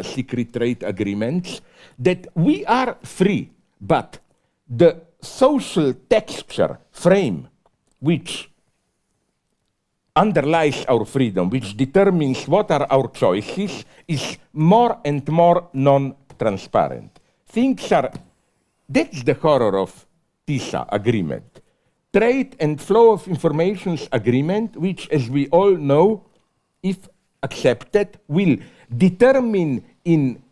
[SPEAKER 3] secret trade agreements, that we are free, but the social texture, frame, which underlies our freedom, which determines what are our choices, is more and more non-transparent. Things are, that's the horror of TISA agreement. Trade and flow of informations agreement, which, as we all know, if accepted, will determine in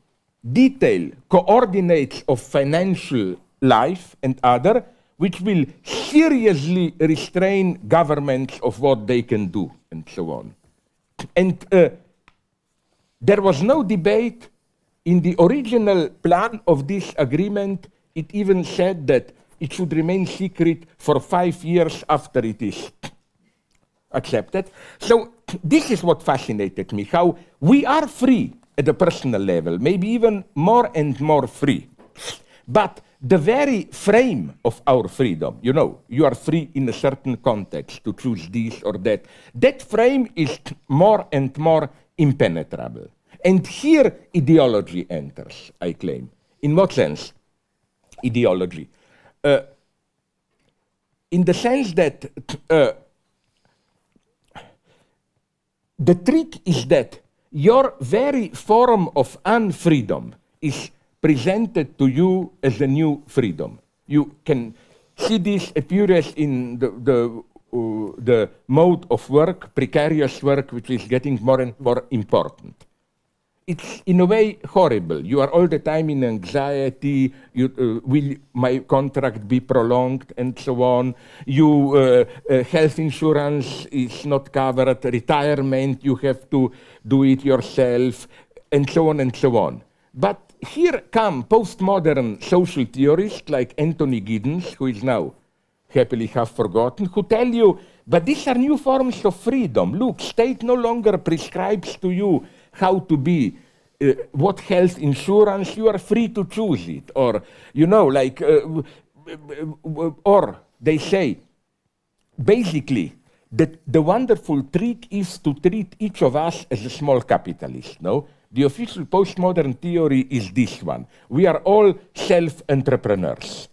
[SPEAKER 3] detail coordinates of financial life and other, which will seriously restrain governments of what they can do, and so on. And there was no debate in the original plan of this agreement. It even said that it should remain secret for 5 years after it is accepted. So this is what fascinated me, how we are free at a personal level, maybe even more and more free. But the very frame of our freedom, you know, you are free in a certain context to choose this or that. That frame is more and more impenetrable. And here ideology enters, I claim. In what sense? Ideology. In the sense that the trick is that your very form of unfreedom is presented to you as a new freedom. You can see this appears in the mode of work, precarious work, which is getting more and more important. It's in a way horrible. You are all the time in anxiety. Will my contract be prolonged, and so on. Health insurance is not covered. Retirement, you have to do it yourself, and so on and so on. But here come postmodern social theorists like Anthony Giddens, who is now happily half forgotten, who tell you, but these are new forms of freedom. Look, state no longer prescribes to you how to be, what health insurance, you are free to choose it. Or, you know, like, or they say, basically, that the wonderful trick is to treat each of us as a small capitalist, no? The official postmodern theory is this one. We are all self-entrepreneurs.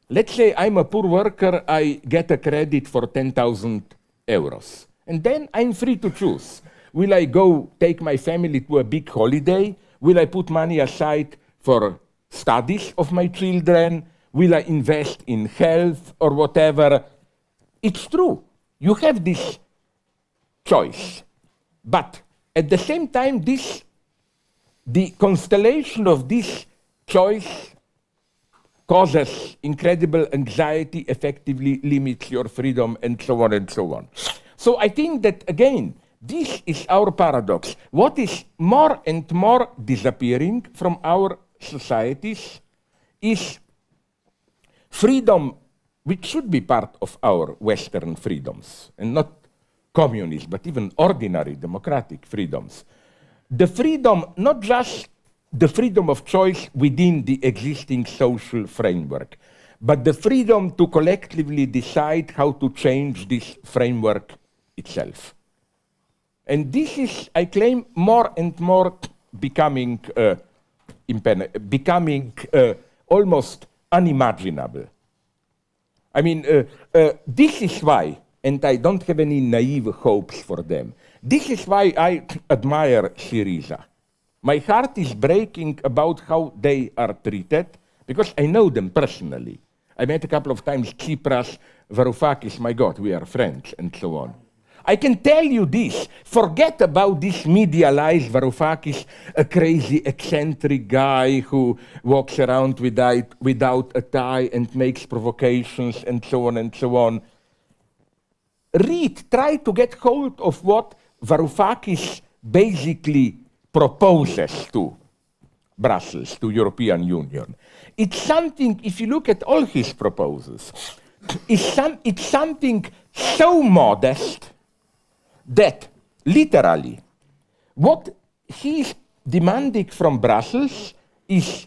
[SPEAKER 3] Let's say I'm a poor worker, I get a credit for 10,000 euros. And then I'm free to choose. Will I go take my family to a big holiday? Will I put money aside for studies of my children? Will I invest in health or whatever? It's true. You have this choice. But at the same time, the constellation of this choice causes incredible anxiety, effectively limits your freedom, and so on and so on. So I think that, again, this is our paradox. What is more and more disappearing from our societies is freedom, which should be part of our Western freedoms, and not communist, but even ordinary democratic freedoms. The freedom, not just the freedom of choice within the existing social framework, but the freedom to collectively decide how to change this framework itself. And this is, I claim, more and more becoming almost unimaginable. I mean, this is why, and I don't have any naive hopes for them, this is why I admire Syriza. My heart is breaking about how they are treated, because I know them personally. I met a couple of times Tsipras, Varoufakis, my God, we are friends, and so on. I can tell you this, forget about this medialized Varoufakis, a crazy, eccentric guy who walks around without a tie and makes provocations, and so on and so on. Read, try to get hold of what Varoufakis basically proposes to Brussels, to European Union. It's something, if you look at all his proposals, it's something so modest that literally what he is demanding from Brussels is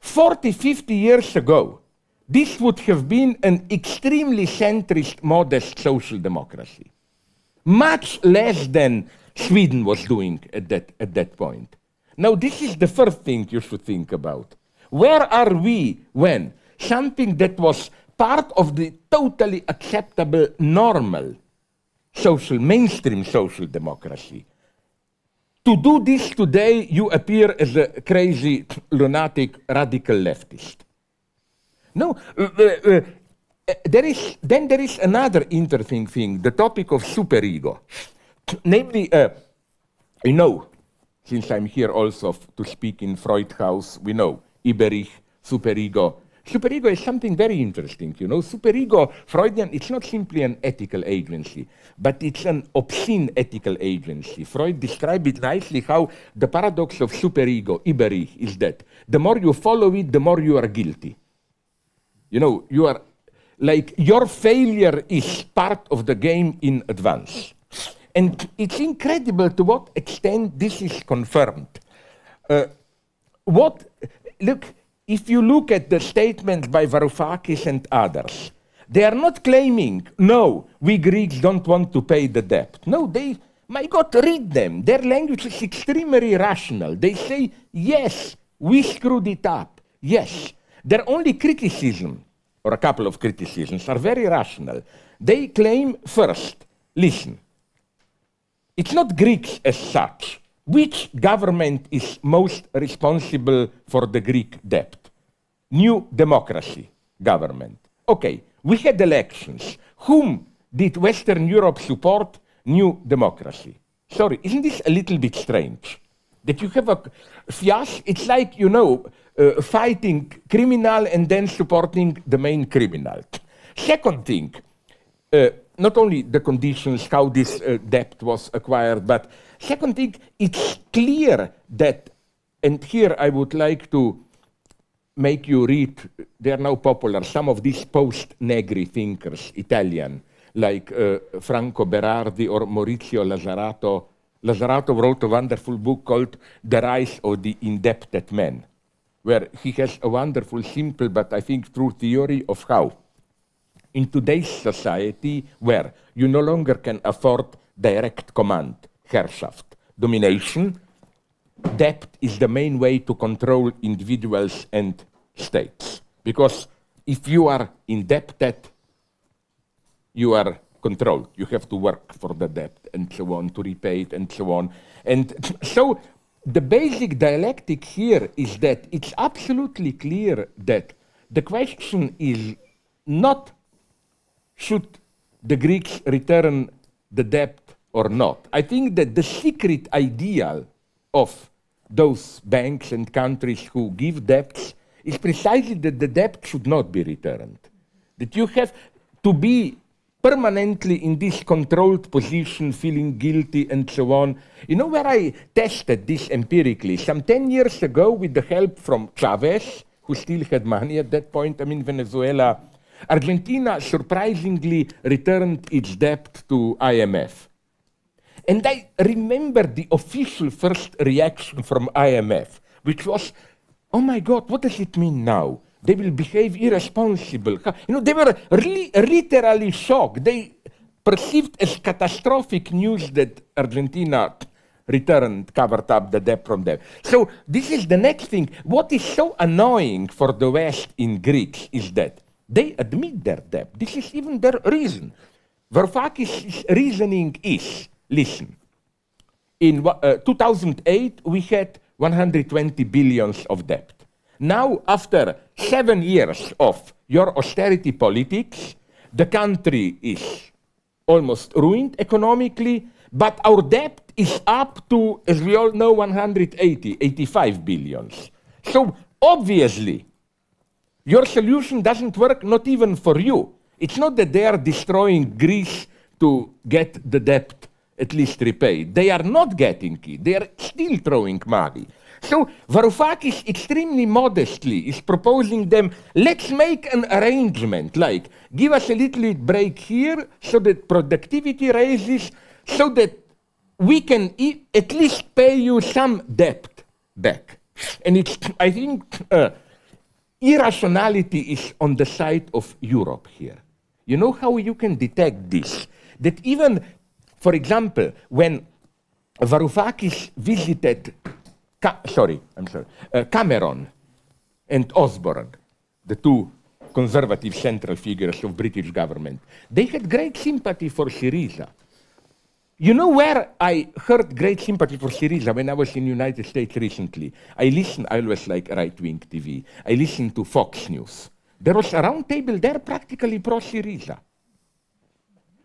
[SPEAKER 3] 40, 50 years ago, this would have been an extremely centrist, modest social democracy. Much less than Sweden was doing at that point. Now, this is the first thing you should think about. Where are we when something that was part of the totally acceptable, normal, mainstream social democracy? To do this today, you appear as a crazy, lunatic, radical leftist. No, there is another interesting thing, the topic of superego. Namely, you know, since I'm here also to speak in Freud House, we know Iberich, superego. Superego is something very interesting, you know. Superego, Freudian, it's not simply an ethical agency, but it's an obscene ethical agency. Freud described it nicely how the paradox of superego, Iberich, is that the more you follow it, the more you are guilty. You know, you are like, your failure is part of the game in advance. And it's incredible to what extent this is confirmed. Look, if you look at the statements by Varoufakis and others, they are not claiming, no, we Greeks don't want to pay the debt. No, my God, read them. Their language is extremely rational. They say, yes, we screwed it up. Yes. Their only criticism, or a couple of criticisms, are very rational. They claim first, listen, it's not Greeks as such. Which government is most responsible for the Greek debt? New Democracy government. Okay, we had elections. Whom did Western Europe support? New Democracy. Sorry, isn't this a little bit strange? That you have a fiasco, it's like, you know, fighting criminal and then supporting the main criminal. Second thing, not only the conditions, how this debt was acquired, but second thing, it's clear that, and here I would like to make you read, they are now popular, some of these post-Negri thinkers, Italian, like Franco Berardi or Maurizio Lazzarato. Lazzarato wrote a wonderful book called The Rise of the Indebted Man, where he has a wonderful, simple, but I think true theory of how in today's society, where you no longer can afford direct command, Herrschaft, domination, debt is the main way to control individuals and states. Because if you are indebted, you are controlled. You have to work for the debt and so on, to repay it and so on. And so the basic dialectic here is that it's absolutely clear that the question is not should the Greeks return the debt or not. I think that the secret ideal of those banks and countries who give debts is precisely that the debt should not be returned. That you have to be permanently in this controlled position, feeling guilty and so on. You know where I tested this empirically? Some 10 years ago with the help from Chavez, who still had money at that point. I mean, Venezuela Argentina surprisingly returned its debt to IMF. And I remember the official first reaction from IMF, which was, oh my God, what does it mean now? They will behave irresponsible. You know, they were really, literally shocked. They perceived as catastrophic news that Argentina returned, covered up the debt from them. So this is the next thing. What is so annoying for the West in Greece is that they admit their debt. This is even their reason. Varoufakis' reasoning is, listen, in 2008 we had 120 billions of debt. Now, after 7 years of your austerity politics, the country is almost ruined economically, but our debt is up to, as we all know, 85 billions. So, obviously, your solution doesn't work, not even for you. It's not that they are destroying Greece to get the debt at least repaid. They are not getting it. They are still throwing money. So Varoufakis extremely modestly is proposing them, let's make an arrangement, like give us a little break here so that productivity raises, so that we can at least pay you some debt back. And it's, I think, irrationality is on the side of Europe here. You know how you can detect this? That even, for example, when Varoufakis visited Cameron and Osborne, the two conservative central figures of British government, they had great sympathy for Syriza. You know where I heard great sympathy for Syriza? When I was in the United States recently. I always like right-wing TV. I listened to Fox News. There was a round table there practically pro-Syriza.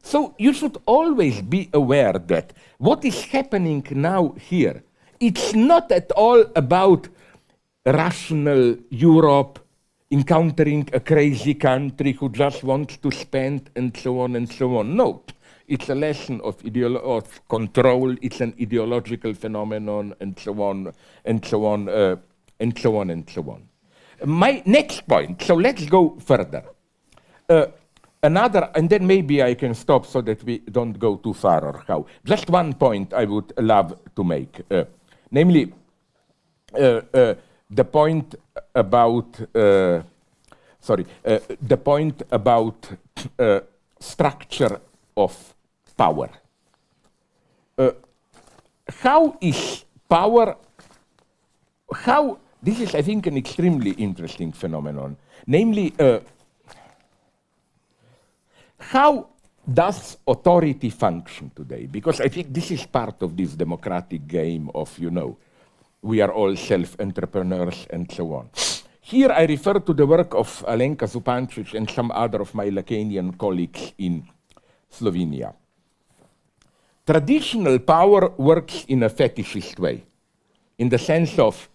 [SPEAKER 3] So you should always be aware that what is happening now here, it's not at all about rational Europe encountering a crazy country who just wants to spend and so on and so on. No, it's a lesson of control, it's an ideological phenomenon and so on and so on and so on and so on. My next point, so let's go further. Another, and then maybe I can stop so that we don't go too far or how. Just one point I would love to make. Namely, the point about structure of power. How is power? This is, I think, an extremely interesting phenomenon. Namely, how does authority function today? Because I think this is part of this democratic game of, you know, we are all self-entrepreneurs and so on. Here I refer to the work of Alenka Zupancic and some other of my Lacanian colleagues in Slovenia. Traditional power works in a fetishist way, in the sense of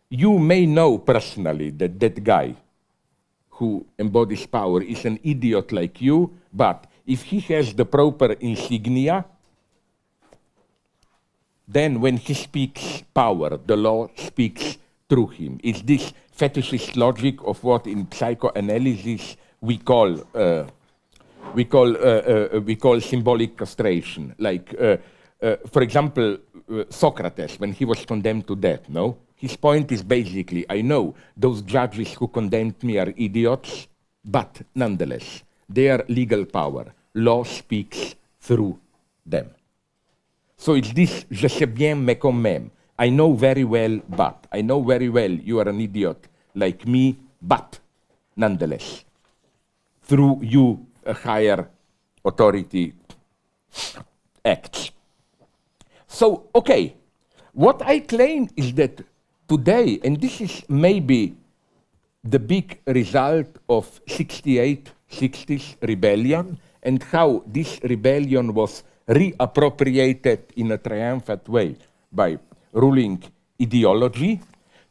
[SPEAKER 3] you may know personally that that guy who embodies power is an idiot like you, but if he has the proper insignia, then when he speaks power, the law speaks through him. It's this fetishist logic of what in psychoanalysis we call symbolic castration. Like, for example, Socrates, when he was condemned to death, no? His point is basically, I know those judges who condemned me are idiots, but nonetheless, their legal power, law speaks through them. So it's this, je sais bien mais quand même. I know very well, but. I know very well you are an idiot like me, but nonetheless, through you, a higher authority acts. So, okay, what I claim is that today, and this is maybe the big result of 60s rebellion, and how this rebellion was reappropriated in a triumphant way by ruling ideology.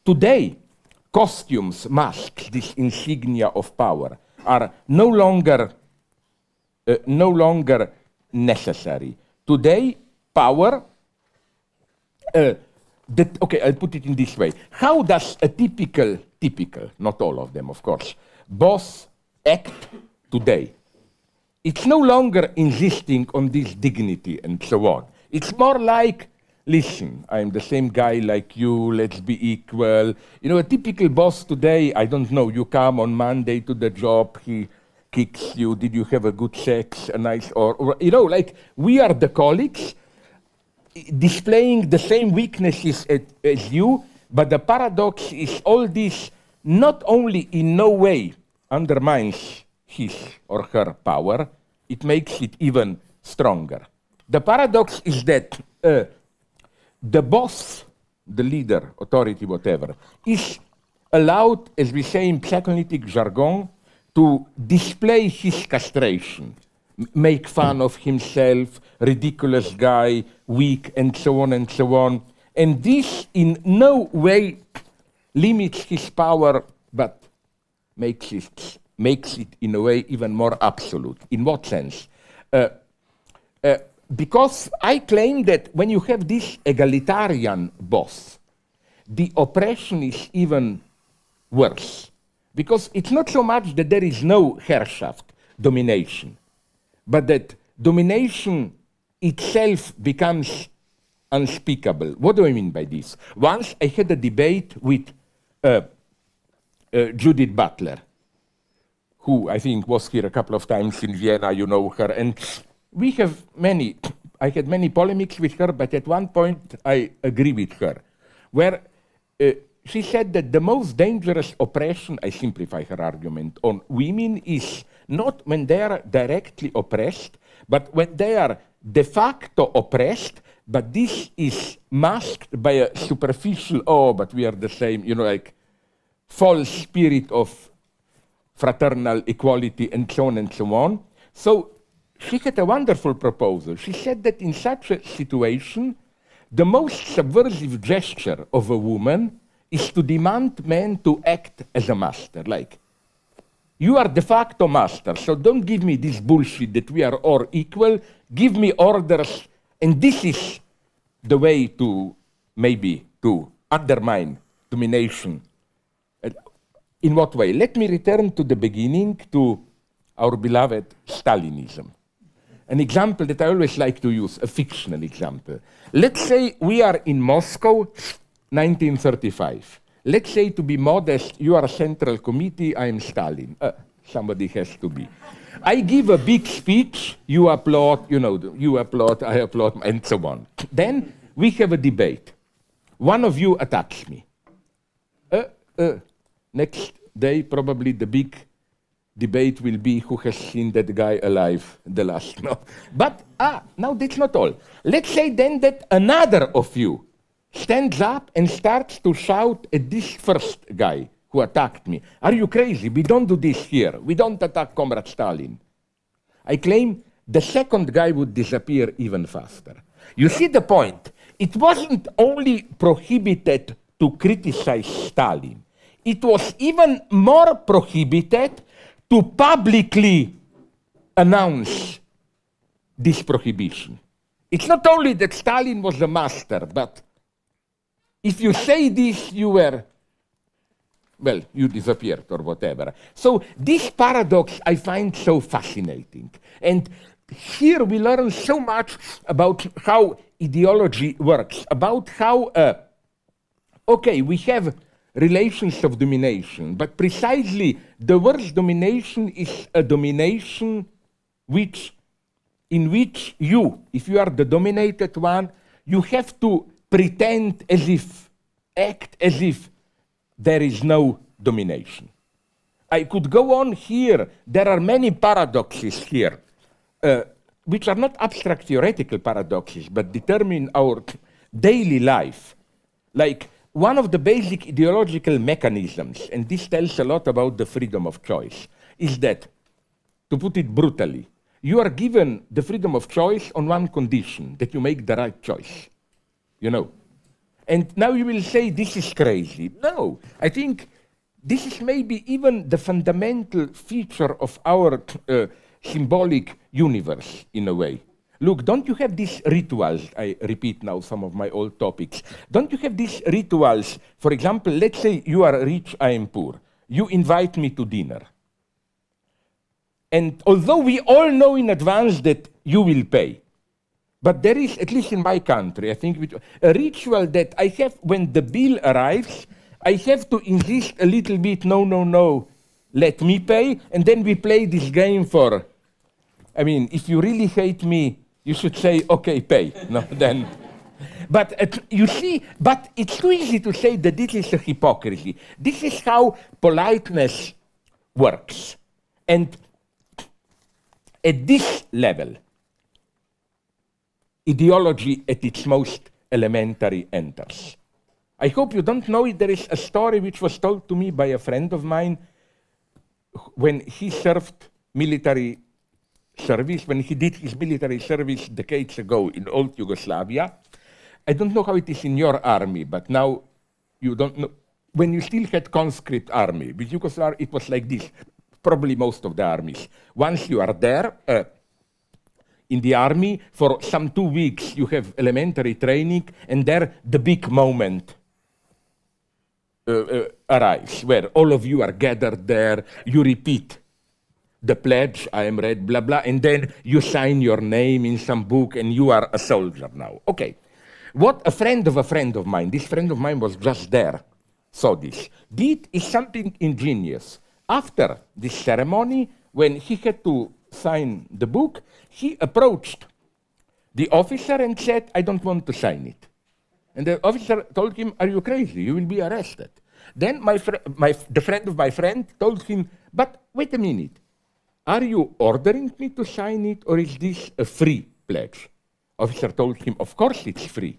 [SPEAKER 3] Today, costumes, masks, this insignia of power, are no longer necessary. Today, power, okay, I'll put it in this way. How does a typical, not all of them, of course, boss act today. It's no longer insisting on this dignity and so on. It's more like, listen, I'm the same guy like you, let's be equal. You know, a typical boss today, I don't know, you come on Monday to the job, he kicks you, did you have a good sex, a nice, or you know, like, we are the colleagues displaying the same weaknesses as you, but the paradox is all this not only in no way undermines his or her power, it makes it even stronger. The paradox is that the boss, the leader, authority, whatever, is allowed, as we say in psychoanalytic jargon, to display his castration, make fun of himself, ridiculous guy, weak, and so on and so on. And this in no way limits his power, but makes it in a way even more absolute. In what sense? Because I claim that when you have this egalitarian boss, the oppression is even worse. Because it's not so much that there is no Herrschaft, domination, but that domination itself becomes unspeakable. What do I mean by this? Once I had a debate with Judith Butler, who I think was here a couple of times in Vienna, you know her, and we have I had many polemics with her, but at one point I agree with her, where she said that the most dangerous oppression, I simplify her argument, on women is not when they are directly oppressed, but when they are de facto oppressed, but this is masked by a superficial, oh, but we are the same, you know, like false spirit of fraternal equality and so on and so on. So she had a wonderful proposal. She said that in such a situation, the most subversive gesture of a woman is to demand men to act as a master. Like, you are de facto master, so don't give me this bullshit that we are all equal. Give me orders, and this is the way to, maybe, to undermine domination. In what way? Let me return to the beginning, to our beloved Stalinism. An example that I always like to use, a fictional example. Let's say we are in Moscow, 1935. Let's say, to be modest, you are a central committee, I am Stalin. Somebody has to be. I give a big speech, you applaud, you know, you applaud, I applaud, and so on. Then we have a debate. One of you attacks me. Next day, probably the big debate will be who has seen that guy alive the last. No. But, now that's not all. Let's say then that another of you stands up and starts to shout at this first guy who attacked me. Are you crazy? We don't do this here. We don't attack Comrade Stalin. I claim the second guy would disappear even faster. You see the point? It wasn't only prohibited to criticize Stalin. It was even more prohibited to publicly announce this prohibition. It's not only that Stalin was the master, but if you say this, you were, well, you disappeared or whatever. So this paradox I find so fascinating. And here we learn so much about how ideology works, about how, okay, we have relations of domination, but precisely the word domination is a domination in which you, if you are the dominated one, you have to pretend as if, act as if there is no domination. I could go on here. There are many paradoxes here, which are not abstract theoretical paradoxes, but determine our daily life. Like, one of the basic ideological mechanisms, and this tells a lot about the freedom of choice, is that, to put it brutally, you are given the freedom of choice on one condition, that you make the right choice. You know. And now you will say, this is crazy. No, I think this is maybe even the fundamental feature of our symbolic universe, in a way. Look, don't you have these rituals? I repeat now some of my old topics. Don't you have these rituals? For example, let's say you are rich, I am poor. You invite me to dinner. And although we all know in advance that you will pay, but there is, at least in my country, I think, a ritual that I have when the bill arrives, I have to insist a little bit, no, no, no, let me pay, and then we play this game for, I mean, if you really hate me, you should say, okay, pay. No, then. But you see, but it's too easy to say that this is a hypocrisy. This is how politeness works. And at this level, ideology at its most elementary enters. I hope you don't know it. There is a story which was told to me by a friend of mine when he served military service, when he did his military service decades ago in old Yugoslavia. I don't know how it is in your army, but now you don't know. When you still had conscript army, with Yugoslavia it was like this, probably most of the armies. Once you are there, in the army, for some 2 weeks you have elementary training, and there the big moment arrives, where all of you are gathered there, you repeat the pledge, I am red, blah, blah, and then you sign your name in some book and you are a soldier now. Okay. What a friend of mine, this friend of mine was just there, saw this, did is something ingenious. After this ceremony, when he had to sign the book, he approached the officer and said, I don't want to sign it. And the officer told him, are you crazy? You will be arrested. Then the friend of my friend told him, but wait a minute. Are you ordering me to sign it, or is this a free pledge? Officer told him, of course it's free.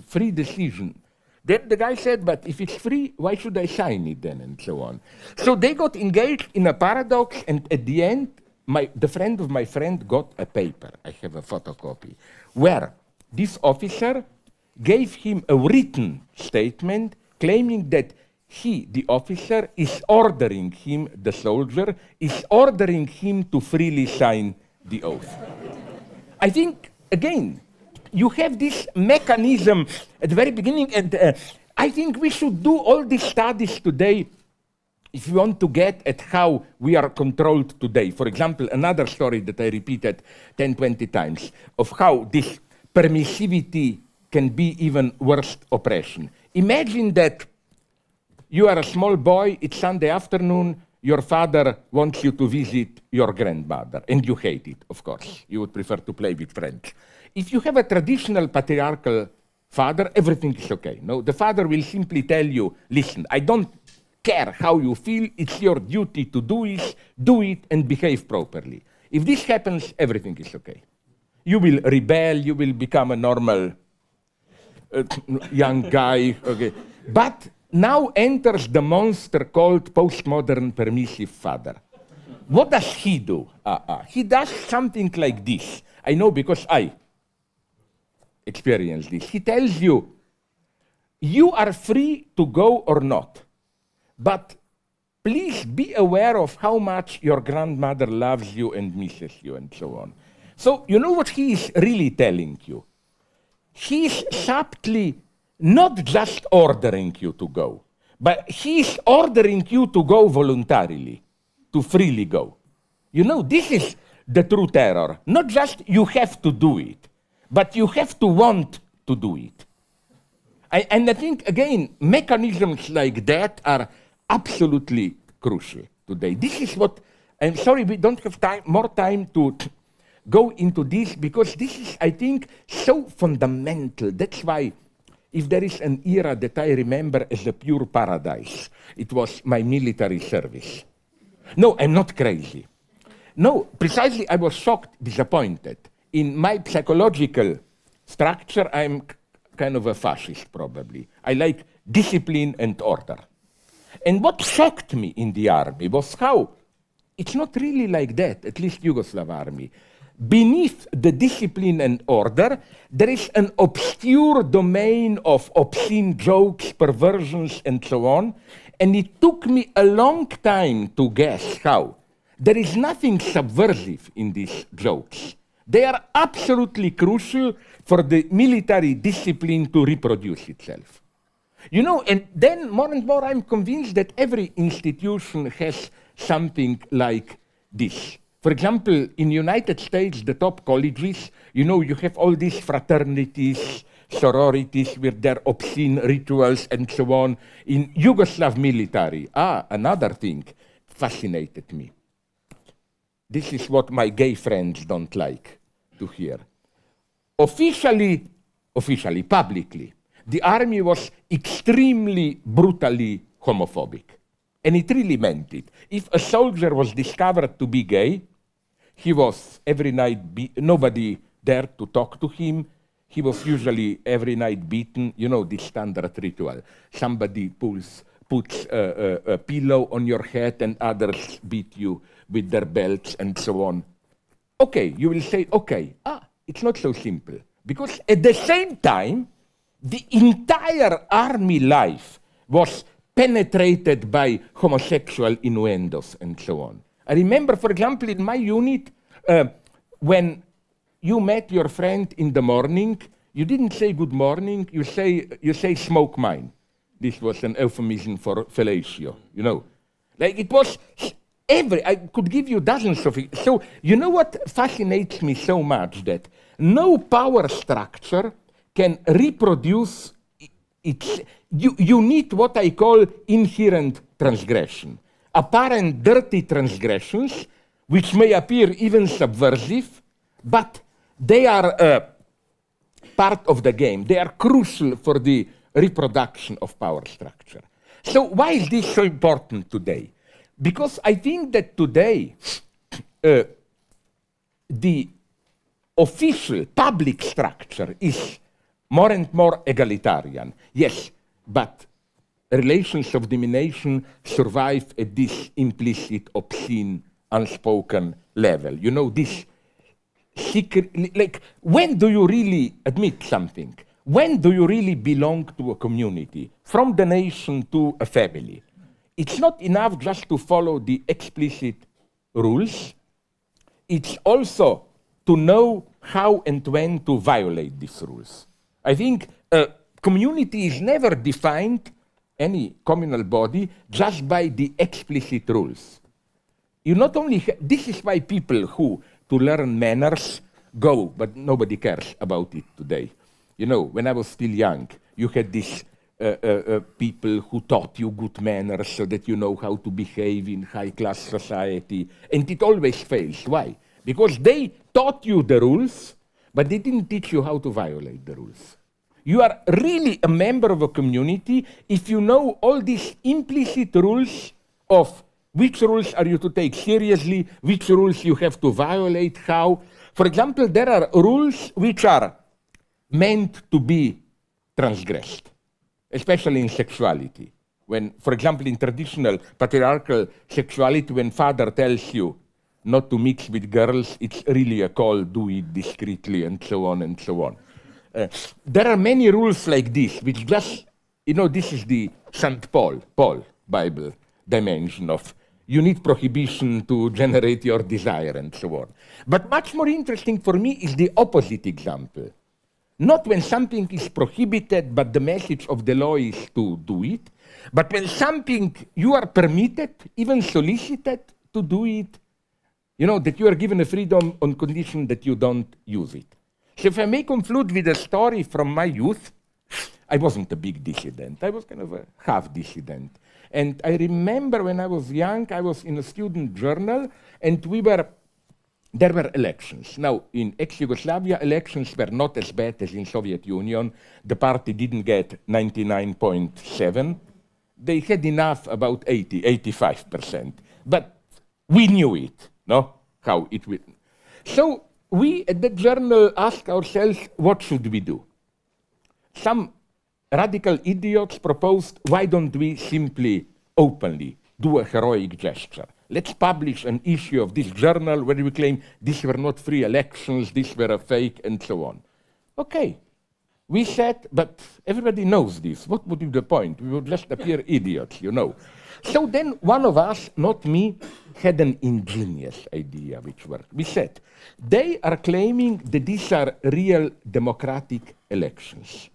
[SPEAKER 3] Free decision. Then the guy said, but if it's free, why should I sign it then, and so on. So they got engaged in a paradox, and at the end, the friend of my friend got a paper. I have a photocopy, where this officer gave him a written statement claiming that he, the officer, is ordering him, the soldier, is ordering him to freely sign the oath. I think, again, you have this mechanism at the very beginning, and I think we should do all these studies today if you want to get at how we are controlled today. For example, another story that I repeated 10, 20 times, of how this permissivity can be even worse oppression. Imagine that you are a small boy, it's Sunday afternoon, your father wants you to visit your grandmother, and you hate it, of course. You would prefer to play with friends. If you have a traditional patriarchal father, everything is okay. No, the father will simply tell you, listen, I don't care how you feel, it's your duty to do it and behave properly. If this happens, everything is okay. You will rebel, you will become a normal young guy, okay. But now enters the monster called postmodern permissive father. What does he do? He does something like this. I know because I experienced this. He tells you, you are free to go or not, but please be aware of how much your grandmother loves you and misses you and so on. So you know what he is really telling you? He is subtly not just ordering you to go, but he is ordering you to go voluntarily, to freely go. You know, this is the true terror. Not just you have to do it, but you have to want to do it. And I think, again, mechanisms like that are absolutely crucial today. This is what, I'm sorry we don't have more time to go into this, because this is, I think, so fundamental. That's why, if there is an era that I remember as a pure paradise, it was my military service. No, I'm not crazy. No, precisely I was shocked, disappointed. In my psychological structure, I'm kind of a fascist, probably. I like discipline and order. And what shocked me in the army was how it's not really like that, at least Yugoslav army. Beneath the discipline and order, there is an obscure domain of obscene jokes, perversions, and so on. And it took me a long time to guess how. There is nothing subversive in these jokes. They are absolutely crucial for the military discipline to reproduce itself. You know, and then more and more I'm convinced that every institution has something like this. For example, in United States, the top colleges, you know, you have all these fraternities, sororities with their obscene rituals and so on. In Yugoslav military, another thing fascinated me. This is what my gay friends don't like to hear. Officially, publicly, the army was extremely brutally homophobic. And it really meant it. If a soldier was discovered to be gay, he was every night, nobody dared to talk to him. He was usually every night beaten, you know, the standard ritual. Somebody puts a pillow on your head and others beat you with their belts and so on. Okay, you will say, okay, it's not so simple. Because at the same time, the entire army life was penetrated by homosexual innuendos and so on. I remember, for example, in my unit, when you met your friend in the morning, you didn't say good morning, you say smoke mine. This was an euphemism for fellatio, you know. Like it was I could give you dozens of it. So you know what fascinates me so much? That no power structure can reproduce its, you need what I call inherent transgression. Apparent dirty transgressions, which may appear even subversive, but they are part of the game. They are crucial for the reproduction of power structure. So why is this so important today? Because I think that today the official public structure is more and more egalitarian. Yes, but relations of domination survive at this implicit, obscene, unspoken level. You know, this secret, like, when do you really admit something? When do you really belong to a community? From the nation to a family. It's not enough just to follow the explicit rules. It's also to know how and when to violate these rules. I think a community is never defined, any communal body, just by the explicit rules. You not only, this is why people who, to learn manners, go, but nobody cares about it today. You know, when I was still young, you had these people who taught you good manners so that you know how to behave in high-class society, and it always fails. Why? Because they taught you the rules, but they didn't teach you how to violate the rules. You are really a member of a community if you know all these implicit rules of which rules are you to take seriously, which rules you have to violate, how. For example, there are rules which are meant to be transgressed, especially in sexuality. When, for example, in traditional patriarchal sexuality, when father tells you not to mix with girls, it's really a call, do it discreetly, and so on and so on. There are many rules like this, which just, you know, this is the St. Paul Bible dimension of you need prohibition to generate your desire and so on. But much more interesting for me is the opposite example. Not when something is prohibited, but the message of the law is to do it, but when something you are permitted, even solicited to do it, you know, that you are given a freedom on condition that you don't use it. So if I may conclude with a story from my youth, I wasn't a big dissident. I was kind of a half dissident. And I remember when I was young, I was in a student journal, and there were elections. Now, in ex-Yugoslavia, elections were not as bad as in Soviet Union. The party didn't get 99.7. They had enough, about 85%. But we knew it, no? How it would. So we at the journal asked ourselves, what should we do? Some radical idiots proposed, why don't we simply openly do a heroic gesture? Let's publish an issue of this journal where we claim these were not free elections, these were a fake, and so on. Okay, we said, but everybody knows this. What would be the point? We would just appear idiots, you know. So then one of us, not me, had an ingenious idea which worked. We said, they are claiming that these are real democratic elections.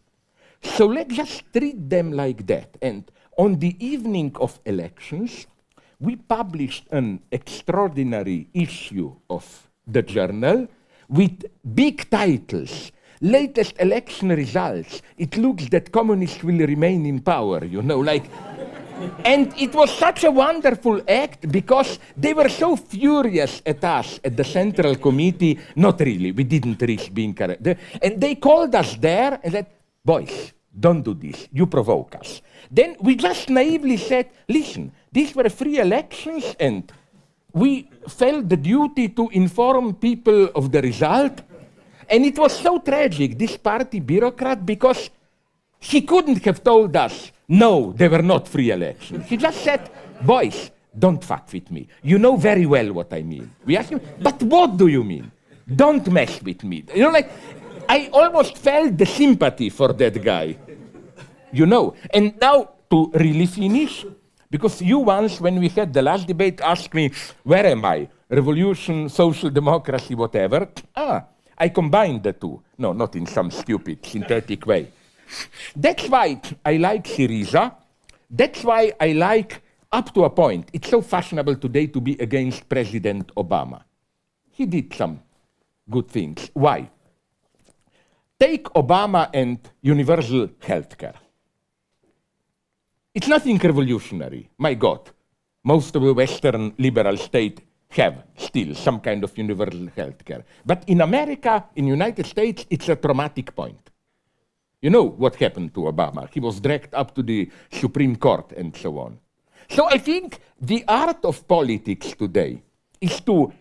[SPEAKER 3] So let's just treat them like that. And on the evening of elections, we published an extraordinary issue of the journal with big titles. Latest election results. It looks that communists will remain in power, you know, like. And it was such a wonderful act because they were so furious at us at the Central Committee. Not really, we didn't reach being correct. And they called us there and said, boys, don't do this, you provoke us. Then we just naively said, listen, these were free elections and we felt the duty to inform people of the result. And it was so tragic, this party bureaucrat, because he couldn't have told us, no, they were not free elections. He just said, boys, don't fuck with me. You know very well what I mean. We asked him, but what do you mean? Don't mess with me. You know, like, I almost felt the sympathy for that guy. You know, and now to really finish, because you once, when we had the last debate, asked me, where am I? Revolution, social democracy, whatever. I combined the two. No, not in some stupid, synthetic way. That's why I like Syriza. That's why I like, up to a point, it's so fashionable today to be against President Obama. He did some good things. Why? Take Obama and universal healthcare. It's nothing revolutionary. My God, most of the Western liberal states have still some kind of universal healthcare. But in America, in the United States, it's a traumatic point. You know what happened to Obama. He was dragged up to the Supreme Court and so on. So I think the art of politics today is to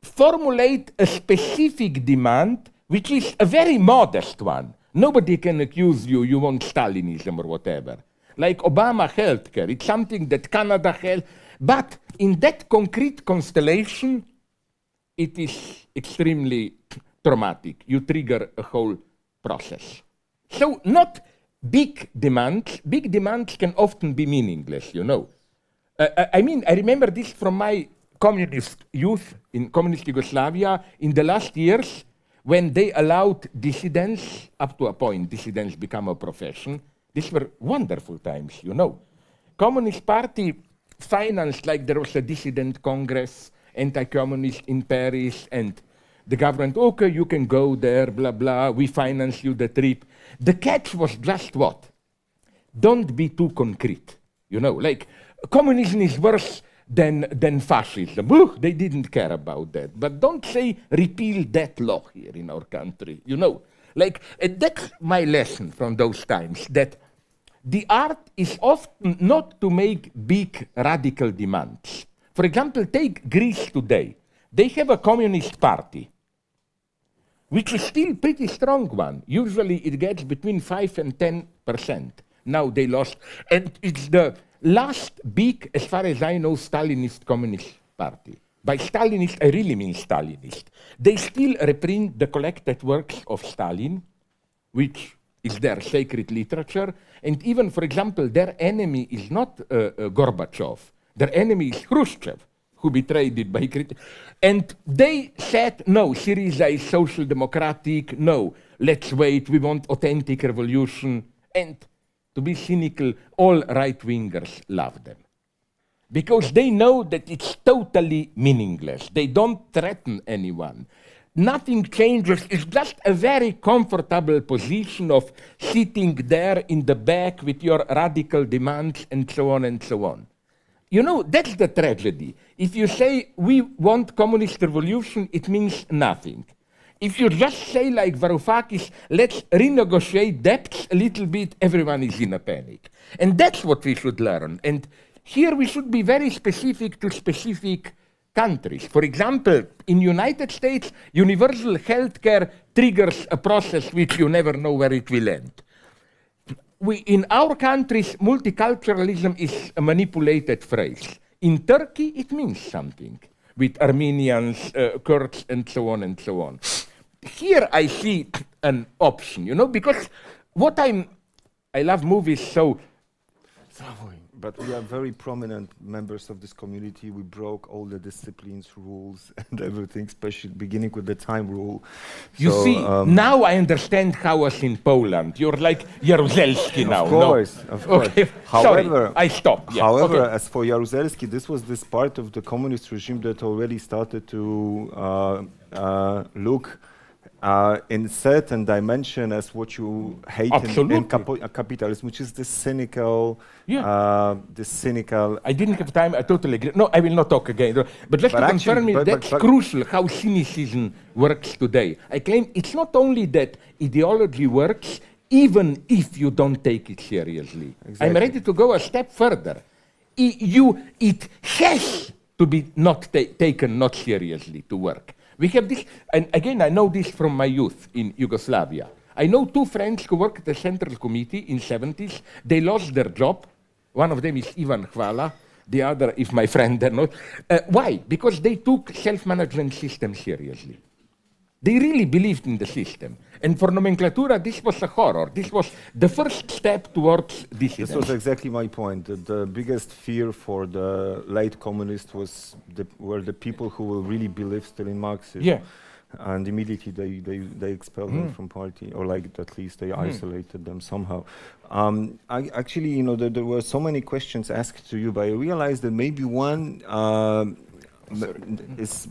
[SPEAKER 3] formulate a specific demand, which is a very modest one. Nobody can accuse you, you want Stalinism or whatever. Like Obama healthcare, it's something that Canada has. But in that concrete constellation, it is extremely traumatic. You trigger a whole process. So not big demands. Big demands can often be meaningless, you know. I mean, I remember this from my communist youth in communist Yugoslavia in the last years when they allowed dissidents, up to a point, dissidents become a profession. These were wonderful times, you know. Communist Party financed, like there was a dissident congress, anti-communist in Paris, and the government, okay, you can go there, blah, blah, we finance you the trip. The catch was just what? Don't be too concrete, you know, like communism is worse than fascism. They didn't care about that. But don't say repeal that law here in our country, you know. Like, that's my lesson from those times, that the art is often not to make big radical demands. For example, take Greece today. They have a communist party, which is still pretty strong one. Usually it gets between 5 and 10%. Now they lost. And it's the last big, as far as I know, Stalinist communist party. By Stalinist, I really mean Stalinist. They still reprint the collected works of Stalin, which is their sacred literature. And even, for example, their enemy is not Gorbachev. Their enemy is Khrushchev, who betrayed it by critics. And they said, no, Syriza is social democratic. No, let's wait. We want authentic revolution. And to be cynical, all right-wingers love them. Because they know that it's totally meaningless. They don't threaten anyone. Nothing changes. It's just a very comfortable position of sitting there in the back with your radical demands and so on and so on. You know, that's the tragedy. If you say, we want communist revolution, it means nothing. If you just say, like Varoufakis, let's renegotiate debts a little bit, everyone is in a panic. And that's what we should learn. And here we should be very specific to specific countries. For example, in the United States, universal healthcare triggers a process which you never know where it will end. In our countries, multiculturalism is a manipulated phrase. In Turkey, it means something, with Armenians, Kurds, and so on and so on. Here I see an option, you know, because I love movies, so
[SPEAKER 2] but we are very prominent members of this community. We broke all the disciplines, rules, and everything, especially beginning with the time rule.
[SPEAKER 3] You see, now I understand how us in Poland. You're like Jaruzelski now.
[SPEAKER 2] Of course,
[SPEAKER 3] no?
[SPEAKER 2] of course.
[SPEAKER 3] Okay.
[SPEAKER 2] However,
[SPEAKER 3] sorry, I stopped. Yeah.
[SPEAKER 2] However,
[SPEAKER 3] okay.
[SPEAKER 2] as for Jaruzelski, this was this part of the communist regime that already started to look in certain dimension as what you hate in capitalism, which is the cynical,
[SPEAKER 3] I didn't have time. I totally agree. No, I will not talk again. But let's confirm it. That's crucial. How cynicism works today. I claim it's not only that ideology works, even if you don't take it seriously. Exactly. I'm ready to go a step further. It has to be not taken not seriously to work. We have this, and again, I know this from my youth in Yugoslavia. I know two friends who worked at the Central Committee in the 70s. They lost their job. One of them is Ivan Hvala. The other is my friend. Why? Because they took self-management system seriously. They really believed in the system. And for nomenclatura, this was a horror. This was the first step towards dissidence.
[SPEAKER 2] This was exactly my point. The biggest fear for the late communists were the people who will really believe still in Marxism.
[SPEAKER 3] Yeah.
[SPEAKER 2] And immediately they expelled them from party, or like at least they isolated them somehow. Actually, you know, there were so many questions asked to you, but I realized that maybe one is,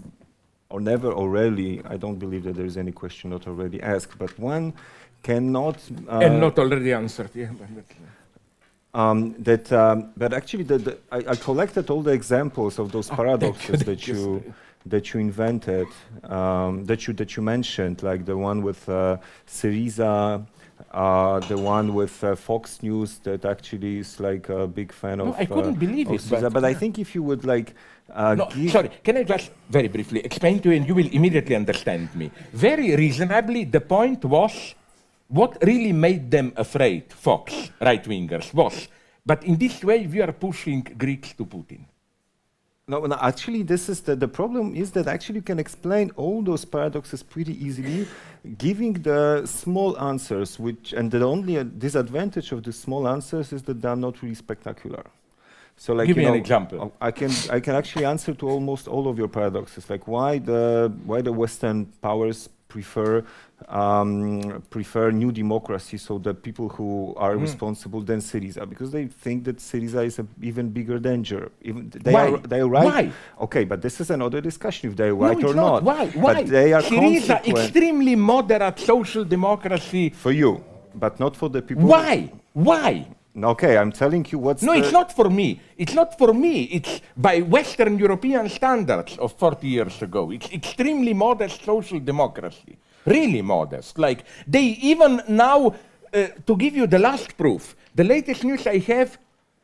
[SPEAKER 2] or never or rarely, I don't believe that there is any question not already asked, but one cannot...
[SPEAKER 3] and not already answered, yeah.
[SPEAKER 2] But actually, I collected all the examples of those paradoxes that you invented, that you mentioned, like the one with Syriza, the one with Fox News, that actually is like a big fan of.
[SPEAKER 3] No, I couldn't believe it.
[SPEAKER 2] But I think if you would like.
[SPEAKER 3] No, sorry, can I just very briefly explain to you, and you will immediately understand me. Very reasonably, the point was what really made them afraid, Fox, right-wingers, was. But in this way, we are pushing Greeks to Putin.
[SPEAKER 2] No, actually, this is the problem is that actually you can explain all those paradoxes pretty easily, giving the small answers, and the only disadvantage of the small answers is that they are not really spectacular. So, like,
[SPEAKER 3] give me an example.
[SPEAKER 2] I can actually answer to almost all of your paradoxes, like why the Western powers prefer new democracy, so the people who are responsible than Syriza, because they think that Syriza is an even bigger danger. They are right.
[SPEAKER 3] Why?
[SPEAKER 2] Okay, but this is another discussion if they are right or
[SPEAKER 3] not. Why?
[SPEAKER 2] But they are
[SPEAKER 3] Syriza, extremely moderate social democracy.
[SPEAKER 2] For you, but not for the people.
[SPEAKER 3] Why? Why?
[SPEAKER 2] Okay, I'm telling you what's
[SPEAKER 3] No, it's not for me. It's not for me. It's by Western European standards of 40 years ago. It's extremely modest social democracy. Really modest. Like, they even now, to give you the last proof, the latest news I have,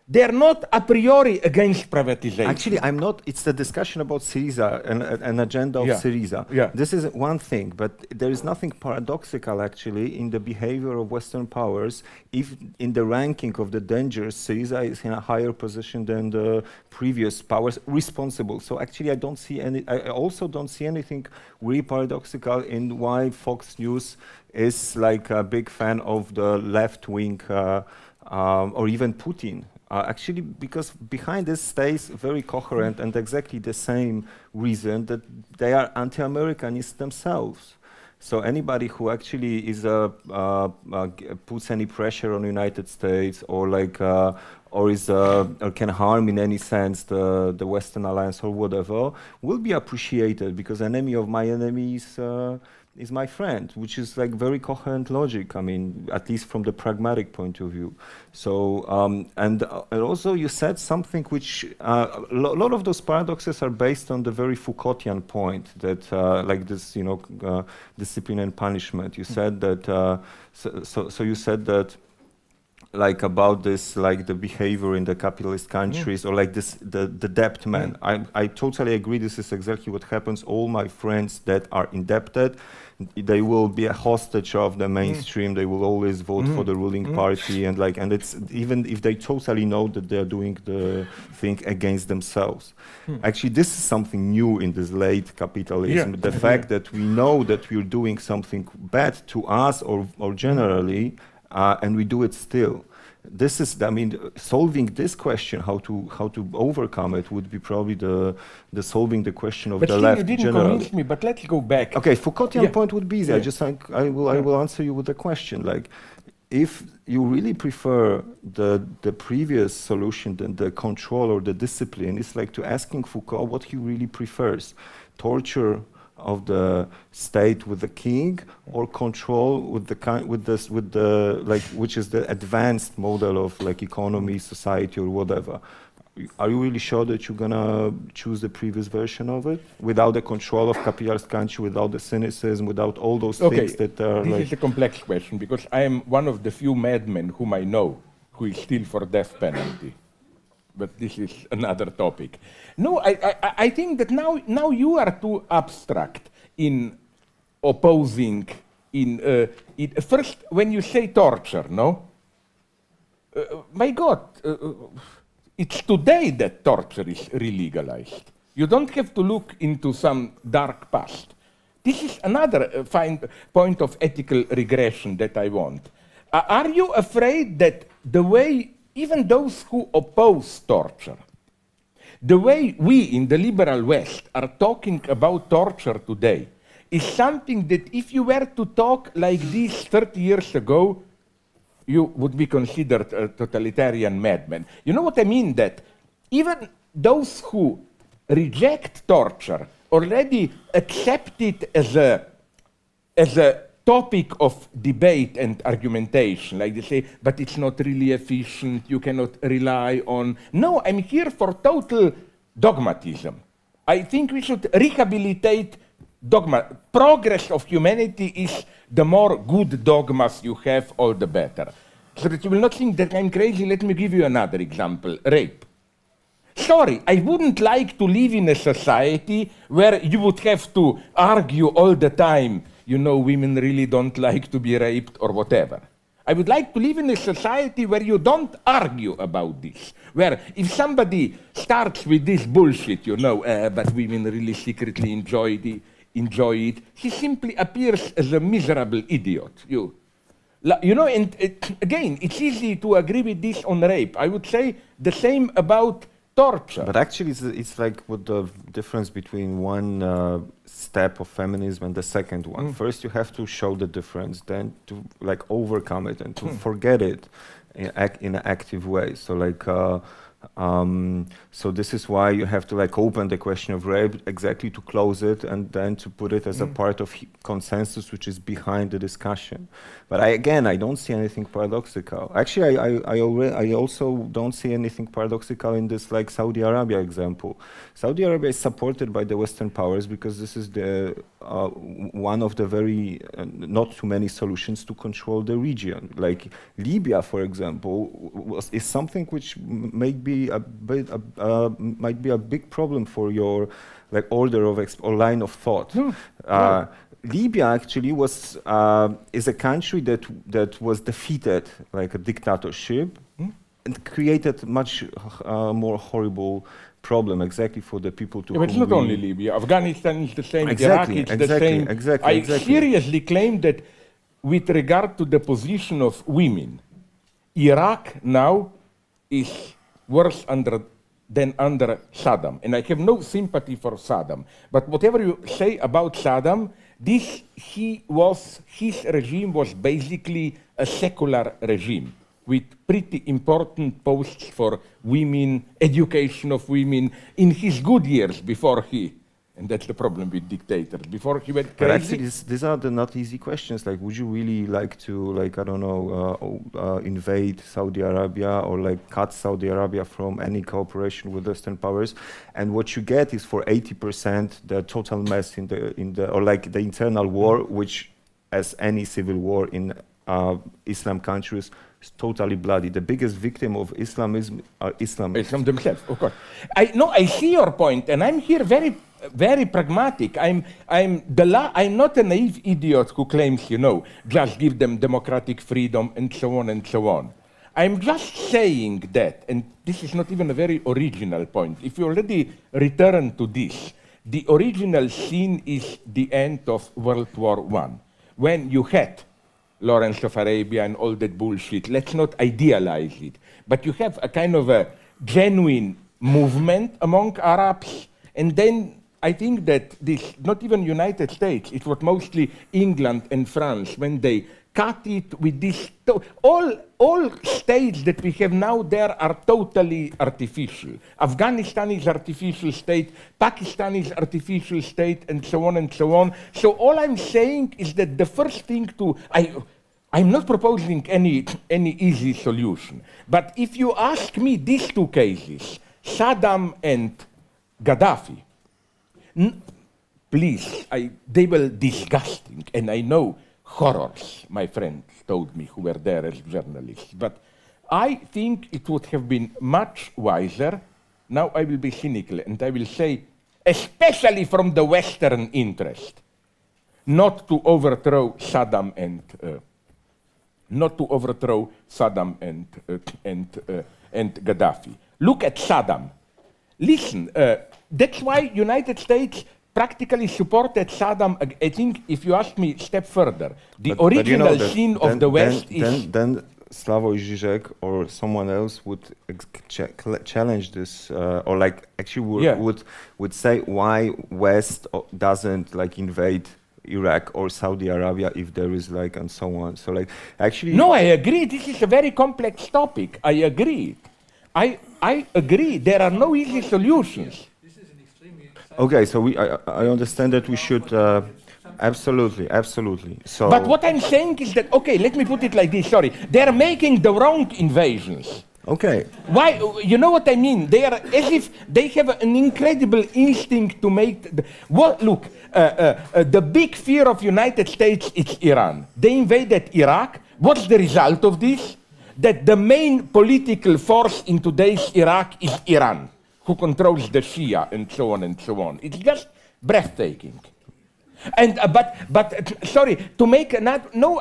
[SPEAKER 3] they're not a priori against privatization.
[SPEAKER 2] Actually, I'm not. It's the discussion about Syriza, an agenda of Syriza.
[SPEAKER 3] Yeah.
[SPEAKER 2] This is one thing, but there is nothing paradoxical, actually, in the behavior of Western powers. If in the ranking of the dangers, Syriza is in a higher position than the previous powers responsible. So actually, I also don't see anything really paradoxical in why Fox News is like a big fan of the left wing or even Putin. Actually, because behind this stays very coherent and exactly the same reason that they are anti-Americanists themselves. So anybody who actually is puts any pressure on the United States or like or can harm in any sense the Western alliance or whatever will be appreciated, because enemy of my enemy is my friend, which is like very coherent logic. I mean, at least from the pragmatic point of view. So, and also you said something which, a lot of those paradoxes are based on the very Foucaultian point that, like this, you know, discipline and punishment. You said that, so you said that, like about this, like the behavior in the capitalist countries, or like this, the debt man. I totally agree. This is exactly what happens. All my friends that are indebted, they will be a hostage of the mainstream. They will always vote for the ruling party, and like, and it's even if they totally know that they're doing the thing against themselves. Actually, this is something new in this late capitalism. The fact that we know that we're doing something bad to us or generally. And we do it still. this is, I mean, solving this question, how to overcome it, would be probably the solving the question of the left.
[SPEAKER 3] But you didn't convince me. But let's go back.
[SPEAKER 2] Okay, Foucaultian point would be easy.
[SPEAKER 3] Yeah.
[SPEAKER 2] I will answer you with a question. Like, if you really prefer the previous solution than the control or the discipline, it's like to asking Foucault what he really prefers: torture of the state with the king, or control with the like, which is the advanced model of like economy, society, or whatever. Are you really sure that you're gonna choose the previous version of it without the control of capitalist country, without the cynicism, without all those things that are
[SPEAKER 3] this
[SPEAKER 2] like...
[SPEAKER 3] is a complex question, because I am one of the few madmen whom I know who is still for death penalty. But this is another topic. No, I think that now you are too abstract in opposing, first, when you say torture, no? My God, it's today that torture is re-legalized. You don't have to look into some dark past. This is another point of ethical regression that I want. Are you afraid that the way, even those who oppose torture, the way we in the liberal West are talking about torture today is something that if you were to talk like this 30 years ago, you would be considered a totalitarian madman. You know what I mean? That even those who reject torture already accept it as a topic of debate and argumentation. Like they say, but it's not really efficient, you cannot rely on... No, I'm here for total dogmatism. I think we should rehabilitate dogma. Progress of humanity is the more good dogmas you have, all the better. So that you will not think that I'm crazy, let me give you another example, rape. Sorry, I wouldn't like to live in a society where you would have to argue all the time, you know, women really don't like to be raped or whatever. I would like to live in a society where you don't argue about this, where if somebody starts with this bullshit, you know, but women really secretly enjoy it, he simply appears as a miserable idiot. You know, and again, it's easy to agree with this on rape. I would say the same about torture.
[SPEAKER 2] But actually, it's like what the difference between one step of feminism and the second one. First, you have to show the difference, then to like overcome it and to forget it in an active way. So like, so this is why you have to like open the question of rape exactly to close it and then to put it as a part of consensus which is behind the discussion. But I don't see anything paradoxical. Actually, I also don't see anything paradoxical in this like Saudi Arabia example. Saudi Arabia is supported by the Western powers because this is the one of the very not too many solutions to control the region. Like Libya, for example, is something which might be a big problem for your like order of or line of thought. Libya actually is a country that was defeated like a dictatorship and created much more horrible problem exactly for the people to.
[SPEAKER 3] Yeah, but it's not only Libya. Afghanistan is the same. Iraq is the same. I seriously claim that with regard to the position of women, Iraq now is worse than under Saddam. And I have no sympathy for Saddam. But whatever you say about Saddam, his regime was basically a secular regime with pretty important posts for women, education of women, in his good years before he, and that's the problem with dictators, before he went crazy.
[SPEAKER 2] But actually, these are the not easy questions. Like, would you really like to, like, I don't know, invade Saudi Arabia or like cut Saudi Arabia from any cooperation with Western powers? And what you get is for 80% the total mess in the or like the internal war, which, as any civil war in Islam countries, is totally bloody. The biggest victim of Islamism are Islamists.
[SPEAKER 3] Islam themselves, of course. I see your point, and I'm here very pragmatic. I'm not a naive idiot who claims, you know, just give them democratic freedom and so on and so on. I'm just saying that, and this is not even a very original point. If you already return to this, the original scene is the end of World War I, when you had Lawrence of Arabia and all that bullshit. Let's not idealize it. But you have a kind of a genuine movement among Arabs, and then I think that this, not even United States, it was mostly England and France, when they cut it with this, all states that we have now there are totally artificial. Afghanistan is artificial state, Pakistan is artificial state, and so on and so on. So all I'm saying is that the first thing I'm not proposing any easy solution, but if you ask me these two cases, Saddam and Gaddafi, please, they were disgusting, and I know horrors, my friends told me who were there as journalists, but I think it would have been much wiser, now I will be cynical, and I will say, especially from the Western interest, not to overthrow Saddam and Gaddafi. Look at Saddam. Listen, that's why United States practically supported Saddam. I think, if you ask me, step further, the original sin of the West is...
[SPEAKER 2] Then Slavoj Zizek or someone else would challenge this, or like actually would say why West doesn't like invade Iraq or Saudi Arabia if there is like, and so on. So like actually...
[SPEAKER 3] No, I agree. This is a very complex topic. I agree. I agree. There are no easy solutions.
[SPEAKER 2] Okay, so I understand that we should absolutely. So,
[SPEAKER 3] but what I'm saying is that, okay, let me put it like this. Sorry, they're making the wrong invasions.
[SPEAKER 2] Okay.
[SPEAKER 3] Why? You know what I mean? They are as if they have an incredible instinct to make. Look, the big fear of United States is Iran. They invaded Iraq. What's the result of this? That the main political force in today's Iraq is Iran, who controls the Shia and so on and so on. It's just breathtaking. And but sorry, to make another, no,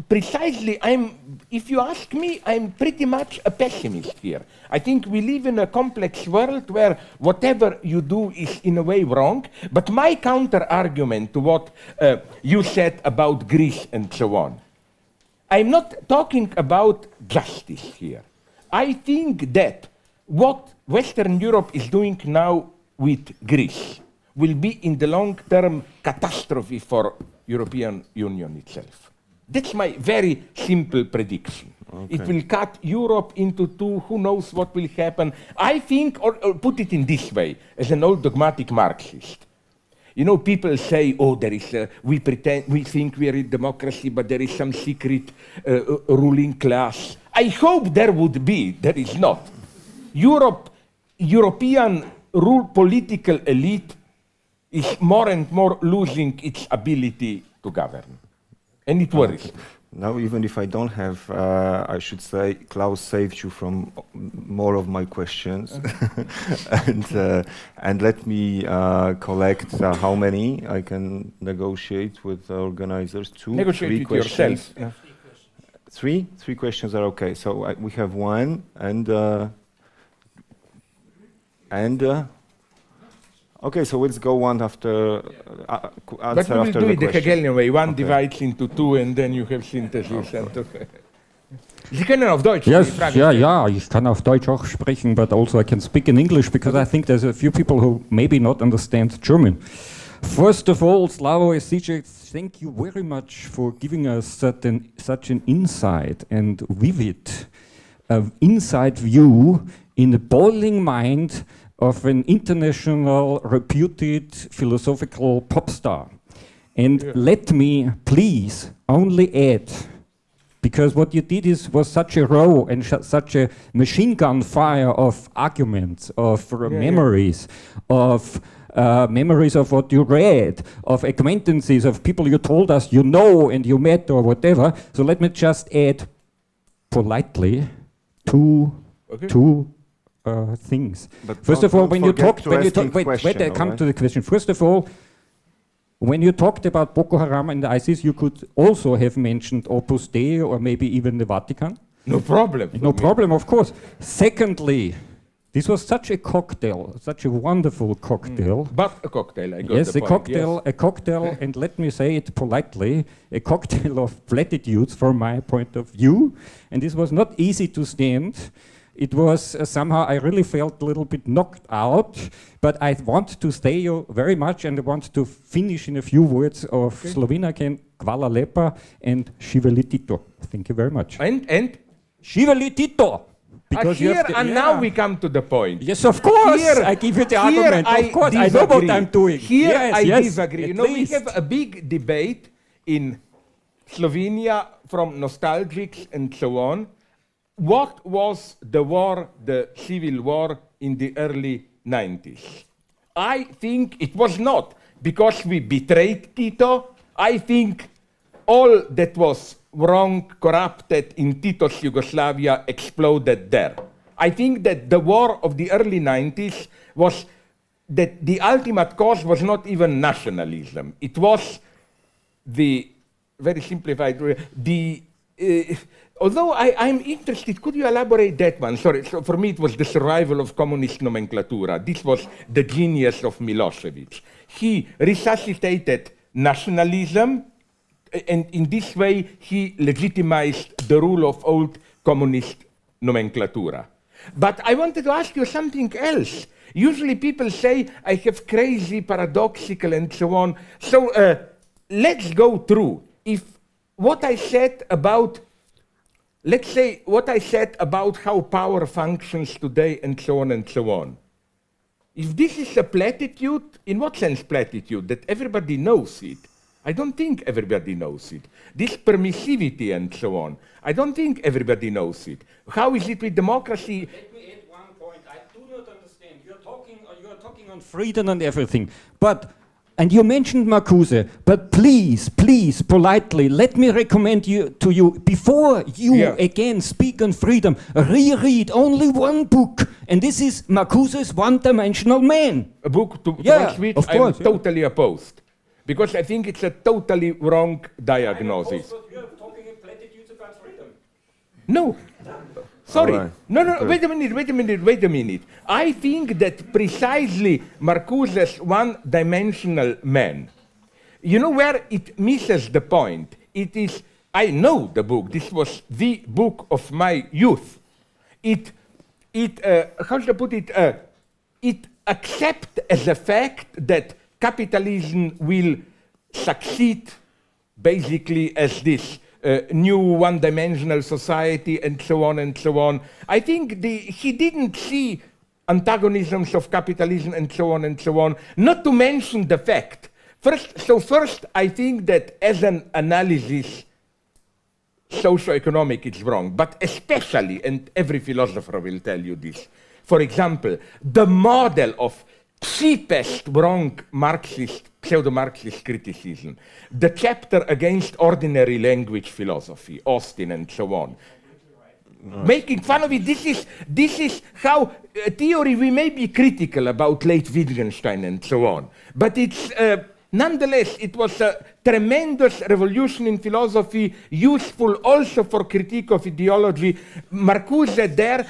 [SPEAKER 3] precisely, if you ask me, I'm pretty much a pessimist here. I think we live in a complex world where whatever you do is in a way wrong, but my counter argument to what you said about Greece and so on, I'm not talking about justice here. I think that what Western Europe is doing now with Greece will be in the long-term catastrophe for European Union itself. That's my very simple prediction. Okay. It will cut Europe into two, who knows what will happen. I think, or put it in this way, as an old dogmatic Marxist, you know, people say, oh, there is we think we are in democracy, but there is some secret ruling class. I hope there would be, there is not. European political elite is more and more losing its ability to govern. And it worries.
[SPEAKER 2] Now, even if I don't have, I should say, Klaus saved you from more of my questions. And let me collect how many I can negotiate with the organizers.
[SPEAKER 3] Negotiate with yourself. Yeah.
[SPEAKER 2] Three questions are okay. So we have one, and okay, so let's go one after
[SPEAKER 3] but we will do it the Hegelian way. One divides into two, and then you have synthesis. Okay. Sie können auf Deutsch.
[SPEAKER 4] Yes, yeah, ich kann auf Deutsch auch sprechen, but also I can speak in English because I think there's a few people who maybe not understand German. First of all, Slavoj Zizek, thank you very much for giving us such an insight and vivid inside view in the boiling mind of an international reputed philosophical pop star. And let me please only add, because what you did was such a raw and such a machine gun fire of arguments, of memories, of memories of what you read, of acquaintances, of people you told us you know and you met or whatever. So let me just add politely two things.
[SPEAKER 2] But
[SPEAKER 4] first of all, when you talked, wait, I come to the question. First of all, when you talked about Boko Haram and ISIS, you could also have mentioned Opus Dei or maybe even the Vatican.
[SPEAKER 3] No problem.
[SPEAKER 4] No problem, of course. Secondly, This was such a cocktail, such a wonderful cocktail.
[SPEAKER 3] But a cocktail, I got
[SPEAKER 4] Yes,
[SPEAKER 3] the point.
[SPEAKER 4] a cocktail, and let me say it politely, a cocktail of platitudes from my point of view. And this was not easy to stand. It was somehow, I really felt a little bit knocked out, but I want to stay you very much, and I want to finish in a few words of Slovenaken, Hvala lepa, and Živeli Tito. Thank you very much.
[SPEAKER 3] And?
[SPEAKER 4] Živeli Tito! Because
[SPEAKER 3] here and now we come to the point.
[SPEAKER 4] Yes, of course.
[SPEAKER 3] Here,
[SPEAKER 4] I give you the argument. Of course, I know what I'm doing.
[SPEAKER 3] Here
[SPEAKER 4] yes,
[SPEAKER 3] I
[SPEAKER 4] yes,
[SPEAKER 3] disagree. You know, we have a big debate in Slovenia from nostalgics and so on. What was the war, the civil war in the early 90s? I think it was not because we betrayed Tito. I think all that was wrong, corrupted in Tito's Yugoslavia exploded there. I think that the war of the early 90s was that the ultimate cause was not even nationalism. It was the, very simplified, although I'm interested, could you elaborate that one? Sorry, so for me it was the survival of communist nomenclatura. This was the genius of Milosevic. He resuscitated nationalism, and in this way, he legitimized the rule of old communist nomenclatura. But I wanted to ask you something else. Usually people say, I have crazy, paradoxical, and so on. So let's go through. If what I said about, let's say, what I said about how power functions today, and so on and so on. If this is a platitude, in what sense platitude? That everybody knows it. I don't think everybody knows it. This permissivity and so on, I don't think everybody knows it. How is it with democracy?
[SPEAKER 4] Let me add one point. I do not understand. You're talking on freedom and everything, and you mentioned Marcuse, but please, politely, let me recommend to you, before you again speak on freedom, reread only one book, and this is Marcuse's One-Dimensional Man.
[SPEAKER 3] A book to which I'm totally opposed. Because I think it's a totally wrong diagnosis.
[SPEAKER 4] You're talking in platitudes about freedom.
[SPEAKER 3] No. Sorry.
[SPEAKER 2] Right.
[SPEAKER 3] No, wait a minute. I think that precisely Marcuse's One-Dimensional Man, you know where it misses the point? It is, I know the book, this was the book of my youth. How should I put it? It accepts as a fact that capitalism will succeed basically as this new one-dimensional society and so on and so on. I think he didn't see antagonisms of capitalism and so on and so on, not to mention the fact. First, I think that as an analysis, socio-economic is wrong, but especially, and every philosopher will tell you this, for example, the model of cheapest wrong Marxist, pseudo-Marxist criticism, the chapter against ordinary language philosophy, Austin and so on. Making fun of it, this is how theory, we may be critical about late Wittgenstein and so on, but it's nonetheless, it was a tremendous revolution in philosophy, useful also for critique of ideology. Marcuse there,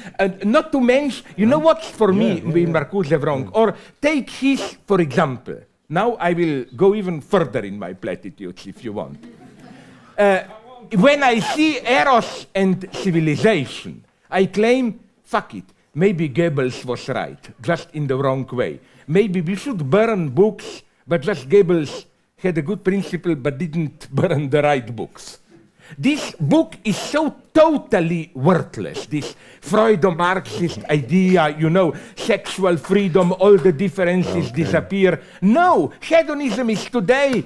[SPEAKER 3] not to mention, you know what's for me with Marcuse wrong? Or take his, for example. Now I will go even further in my platitudes if you want. When I see Eros and civilization, I claim, fuck it, maybe Goebbels was right, just in the wrong way. Maybe we should burn books, but just Goebbels had a good principle but didn't burn the right books. This book is so totally worthless, this Freudo-Marxist idea, you know, sexual freedom, all the differences disappear. No, hedonism is today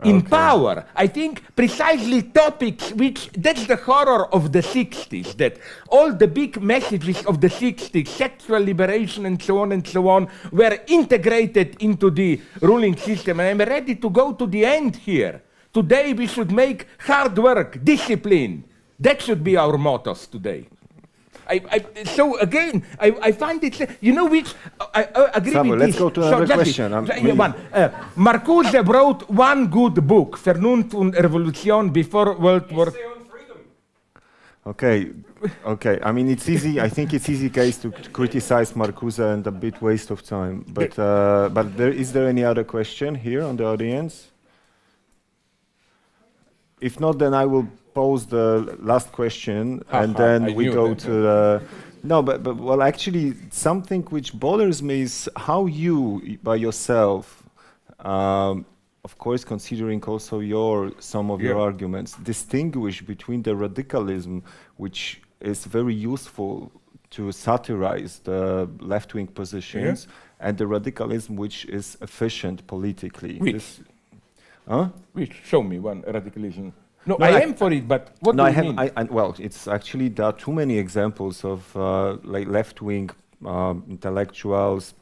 [SPEAKER 3] in power. I think precisely topics which, that's the horror of the 60s, that all the big messages of the 60s, sexual liberation and so on, were integrated into the ruling system. And I'm ready to go to the end here. Today we should make hard work, discipline. That should be our mottos today. So again, I find it, you know which, I agree
[SPEAKER 2] Samuel,
[SPEAKER 3] with
[SPEAKER 2] let's
[SPEAKER 3] this.
[SPEAKER 2] go to another question.
[SPEAKER 3] Marcuse wrote one good book, Vernunft und Revolution, before World War.
[SPEAKER 2] Okay, okay. I mean, it's easy. I think it's easy case to criticize Marcuse and a bit waste of time. But is there any other question here on the audience? If not, then I will pose the last question, and then we go to the. No, but well, actually, something which bothers me is how you, by yourself, of course, considering also some of your arguments, distinguish between the radicalism, which is very useful to satirize the left-wing positions, and the radicalism which is efficient politically.
[SPEAKER 3] Which? Which? Show me one radicalism. No,
[SPEAKER 2] No,
[SPEAKER 3] I am for it, but what do you mean?
[SPEAKER 2] Well, it's actually, there are too many examples of like left-wing intellectuals,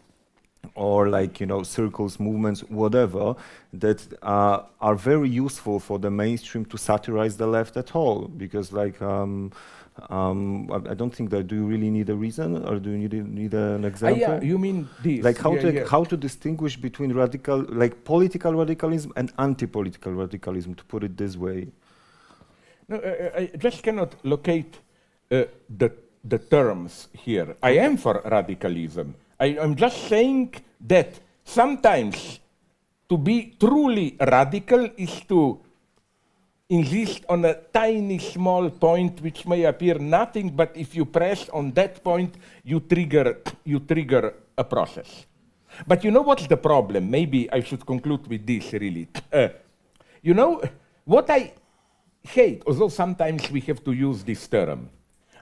[SPEAKER 2] or like, you know, circles, movements, whatever, that are very useful for the mainstream to satirize the left at all, because like I don't think that. Do you really need a reason, or do you need an example?
[SPEAKER 3] Yeah, you mean this?
[SPEAKER 2] Like how to distinguish between political radicalism and anti-political radicalism, to put it this way?
[SPEAKER 3] No, I just cannot locate the terms here. I am for radicalism. I'm just saying that sometimes to be truly radical is to insist on a tiny small point which may appear nothing, but if you press on that point, you trigger a process. But you know what's the problem? Maybe I should conclude with this, really. You know, what I hate, although sometimes we have to use this term,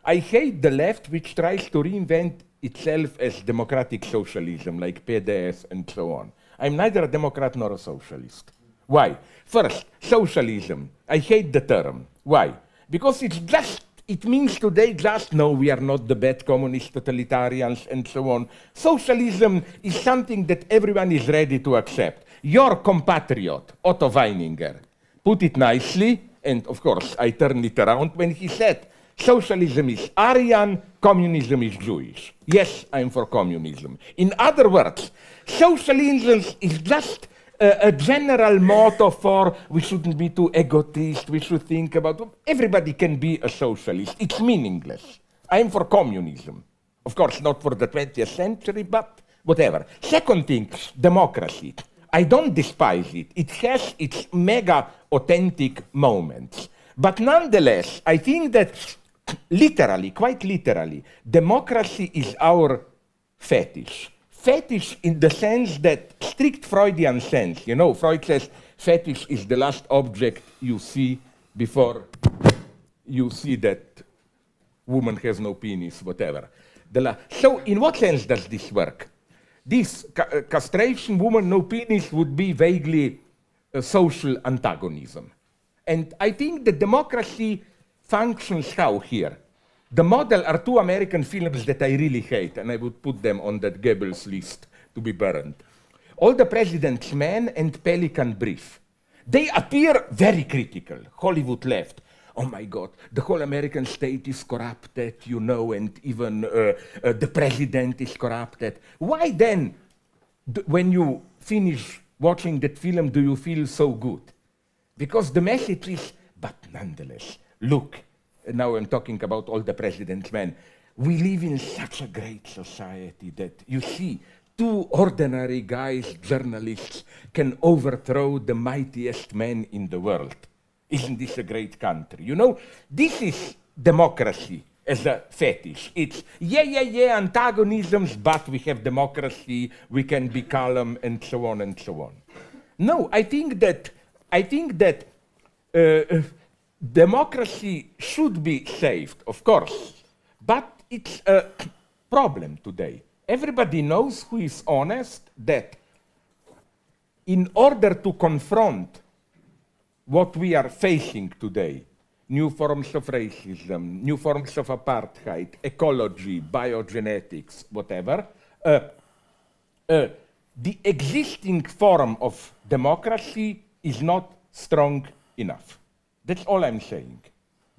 [SPEAKER 3] I hate the left which tries to reinvent itself as democratic socialism, like PDS and so on. I'm neither a Democrat nor a socialist. Why? First, socialism. I hate the term. Why? Because it means today just, no, we are not the bad communist totalitarians and so on. Socialism is something that everyone is ready to accept. Your compatriot, Otto Weininger, put it nicely, and of course I turned it around when he said, socialism is Aryan, communism is Jewish. Yes, I'm for communism. In other words, socialism is just a general motto for we shouldn't be too egotist, we should think about, everybody can be a socialist. It's meaningless. I'm for communism. Of course, not for the 20th century, but whatever. Second thing, democracy. I don't despise it. It has its mega authentic moments. But nonetheless, I think that literally, quite literally, democracy is our fetish. Fetish in the sense that, strict Freudian sense, you know, Freud says fetish is the last object you see before you see that woman has no penis, whatever. So in what sense does this work? This castration, woman, no penis, would be vaguely a social antagonism. And I think that democracy functions how here? The model are two American films that I really hate, and I would put them on that Goebbels list to be burned. All the President's Men and Pelican Brief. They appear very critical, Hollywood left. Oh my God, the whole American state is corrupted, you know, and even the president is corrupted. Why then, when you finish watching that film, do you feel so good? Because the message is, but nonetheless, look, now I'm talking about All the President's Men. We live in such a great society that, you see, two ordinary guys, journalists, can overthrow the mightiest men in the world. Isn't this a great country? You know, this is democracy as a fetish. It's, yeah, antagonisms, but we have democracy, we can be calm, and so on and so on. No, I think that democracy should be saved, of course, but it's a problem today. Everybody knows who is honest that in order to confront what we are facing today, new forms of racism, new forms of apartheid, ecology, biogenetics, whatever, the existing form of democracy is not strong enough. That's all I'm saying.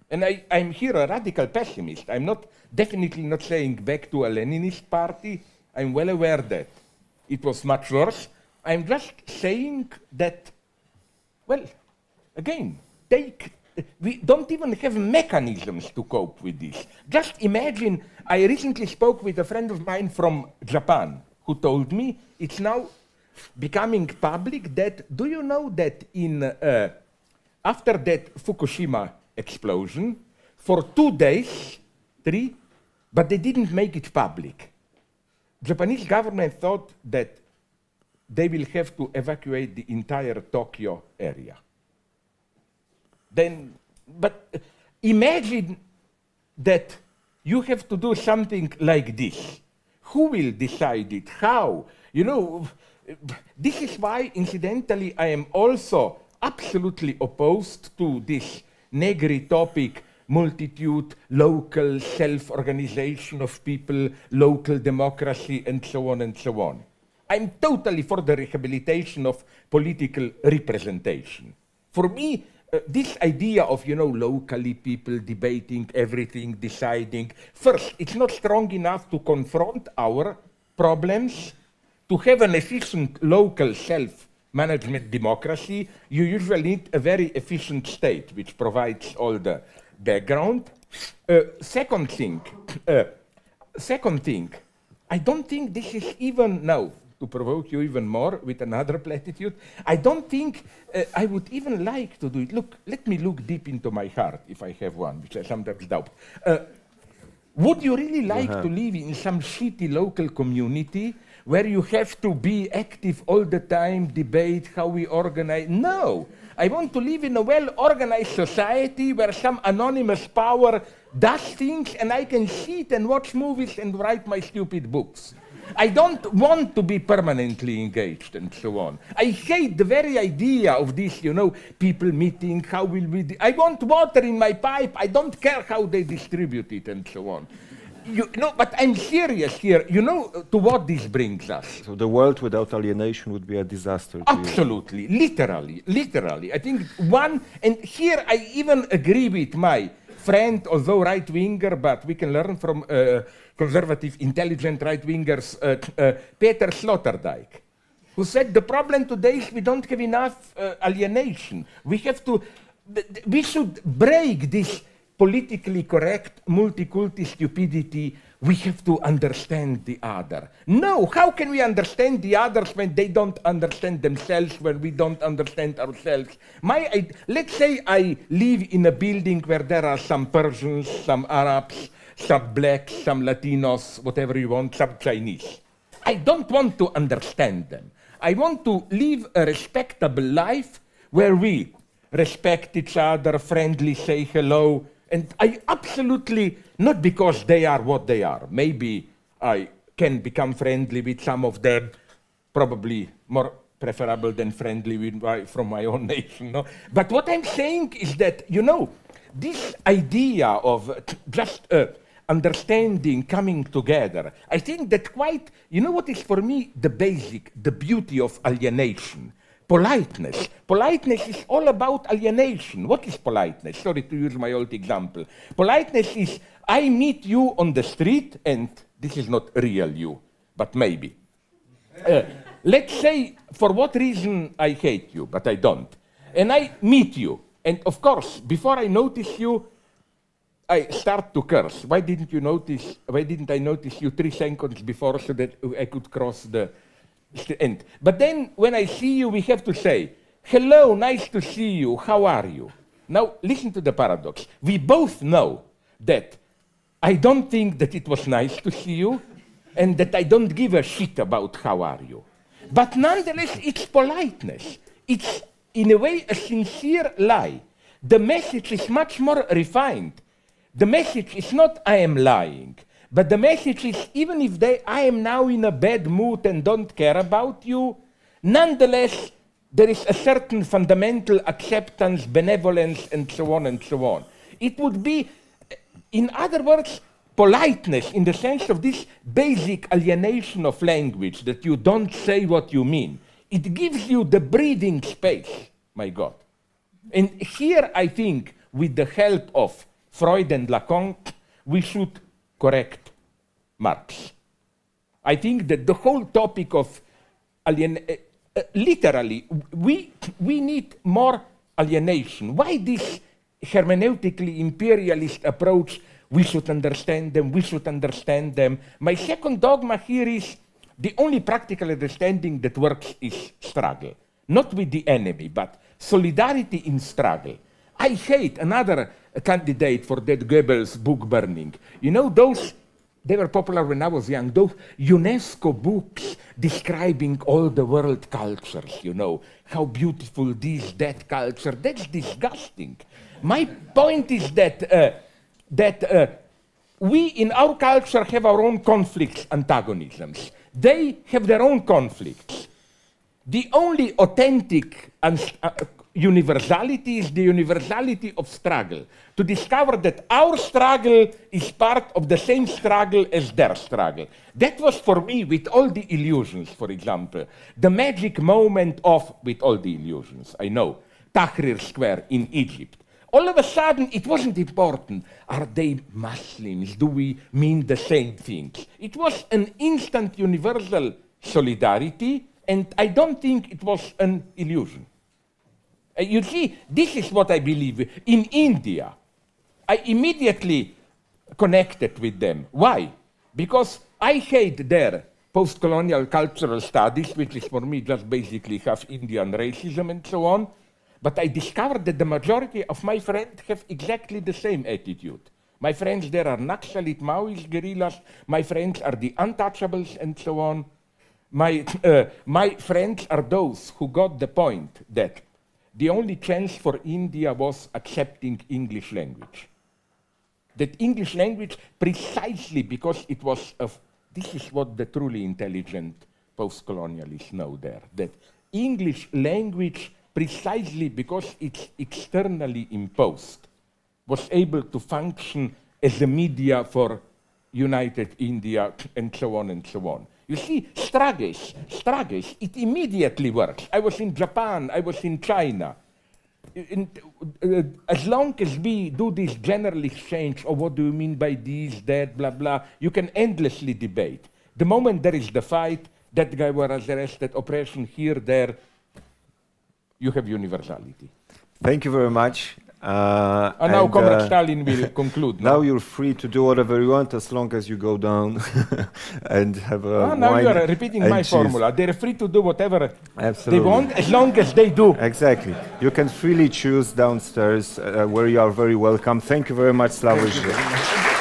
[SPEAKER 3] And I'm here a radical pessimist. I'm definitely not saying back to a Leninist party. I'm well aware that it was much worse. I'm just saying that, well, again, take we don't even have mechanisms to cope with this. Just imagine, I recently spoke with a friend of mine from Japan who told me it's now becoming public that, do you know that after that Fukushima explosion, for 2 days, 3, but they didn't make it public. Japanese government thought that they will have to evacuate the entire Tokyo area. Then, but imagine that you have to do something like this. Who will decide it? How? You know, this is why, incidentally, I am also absolutely opposed to this Negri topic, multitude, local self-organization of people, local democracy, and so on and so on. I'm totally for the rehabilitation of political representation. For me, this idea of, you know, locally people debating everything, deciding, first, it's not strong enough to confront our problems. To have an efficient local self-management democracy, you usually need a very efficient state, which provides all the background. Second thing, I don't think this is even now, to provoke you even more with another platitude, I don't think I would even like to do it. Look, let me look deep into my heart, if I have one, which I sometimes doubt. Would you really like to live in some shitty local community where you have to be active all the time, debate how we organize? No. I want to live in a well-organized society where some anonymous power does things and I can sit and watch movies and write my stupid books. I don't want to be permanently engaged and so on. I hate the very idea of this, you know, people meeting, how will we... I want water in my pipe, I don't care how they distribute it and so on. You know, but I'm serious here. You know to what this brings us?
[SPEAKER 2] So the world without alienation would be a disaster to
[SPEAKER 3] Absolutely, literally. I think one, and here I even agree with my friend, although right-winger, but we can learn from conservative, intelligent right-wingers, Peter Sloterdijk, who said the problem today is we don't have enough alienation. We should break this politically correct, multiculti stupidity. We have to understand the other. No, how can we understand the others when they don't understand themselves, when we don't understand ourselves? Let's say I live in a building where there are some Persians, some Arabs, some blacks, some Latinos, whatever you want, some Chinese. I don't want to understand them. I want to live a respectable life where we respect each other, friendly, say hello. And I absolutely, not because they are what they are. Maybe I can become friendly with some of them, probably more preferable than friendly with from my own nation. No? But what I'm saying is that, you know, this idea of just understanding, coming together, I think that quite, you know what is for me the basic, the beauty of alienation? Politeness. Politeness is all about alienation. What is politeness? Sorry to use my old example. Politeness is, I meet you on the street, and this is not real you, but maybe. Let's say, for what reason I hate you, but I don't. And I meet you, and of course, before I notice you, I start to curse. Why didn't I notice you 3 seconds before so that I could cross the end? But then, when I see you, we have to say, hello, nice to see you, how are you? Now, listen to the paradox. We both know that I don't think that it was nice to see you, and that I don't give a shit about how are you. But nonetheless, it's politeness. It's, in a way, a sincere lie. The message is much more refined. The message is not, I am lying. But the message is, even if I am now in a bad mood and don't care about you, nonetheless, there is a certain fundamental acceptance, benevolence, and so on and so on. It would be, in other words, politeness in the sense of this basic alienation of language, that you don't say what you mean. It gives you the breathing space, my God. And here, I think, with the help of Freud and Lacan, we should correct Marx. I think that the whole topic of literally, we need more alienation. Why this hermeneutically imperialist approach, we should understand them, we should understand them. My second dogma here is the only practical understanding that works is struggle. Not with the enemy, but solidarity in struggle. I hate another candidate for that Goebbels book burning. You know, those, they were popular when I was young, those UNESCO books describing all the world cultures, you know, how beautiful this, that culture, that's disgusting. My point is that, we in our culture have our own conflicts, antagonisms. They have their own conflicts. The only authentic universality is the universality of struggle. To discover that our struggle is part of the same struggle as their struggle. That was for me, with all the illusions, for example, the magic moment of, with all the illusions, I know, Tahrir Square in Egypt. All of a sudden, it wasn't important. Are they Muslims? Do we mean the same things? It was an instant universal solidarity, and I don't think it was an illusion. You see, this is what I believe. In India, I immediately connected with them. Why? Because I hate their post-colonial cultural studies, which is for me just basically half Indian racism and so on. But I discovered that the majority of my friends have exactly the same attitude. My friends there are Naxalite Maoist guerrillas. My friends are the untouchables and so on. My friends are those who got the point that the only chance for India was accepting English language. That English language, precisely because it was of, this is what the truly intelligent post-colonialists know there, that English language, precisely because it's externally imposed, was able to function as a media for united India and so on and so on. You see, struggles, it immediately works. I was in Japan, I was in China. As long as we do this general exchange of what do you mean by this, that, blah, blah, you can endlessly debate. The moment there is the fight, that guy was arrested, oppression here, there, you have universality.
[SPEAKER 2] Thank you very much.
[SPEAKER 3] And now Comrade Stalin will conclude.
[SPEAKER 2] Now you're free to do whatever you want as long as you go down and have a
[SPEAKER 3] now
[SPEAKER 2] wine
[SPEAKER 3] you are repeating my
[SPEAKER 2] cheese.
[SPEAKER 3] formula. They're free to do whatever
[SPEAKER 2] Absolutely.
[SPEAKER 3] they want as long as they do.
[SPEAKER 2] Exactly. You can freely choose downstairs where you are very welcome. Thank you very much, Slavoj.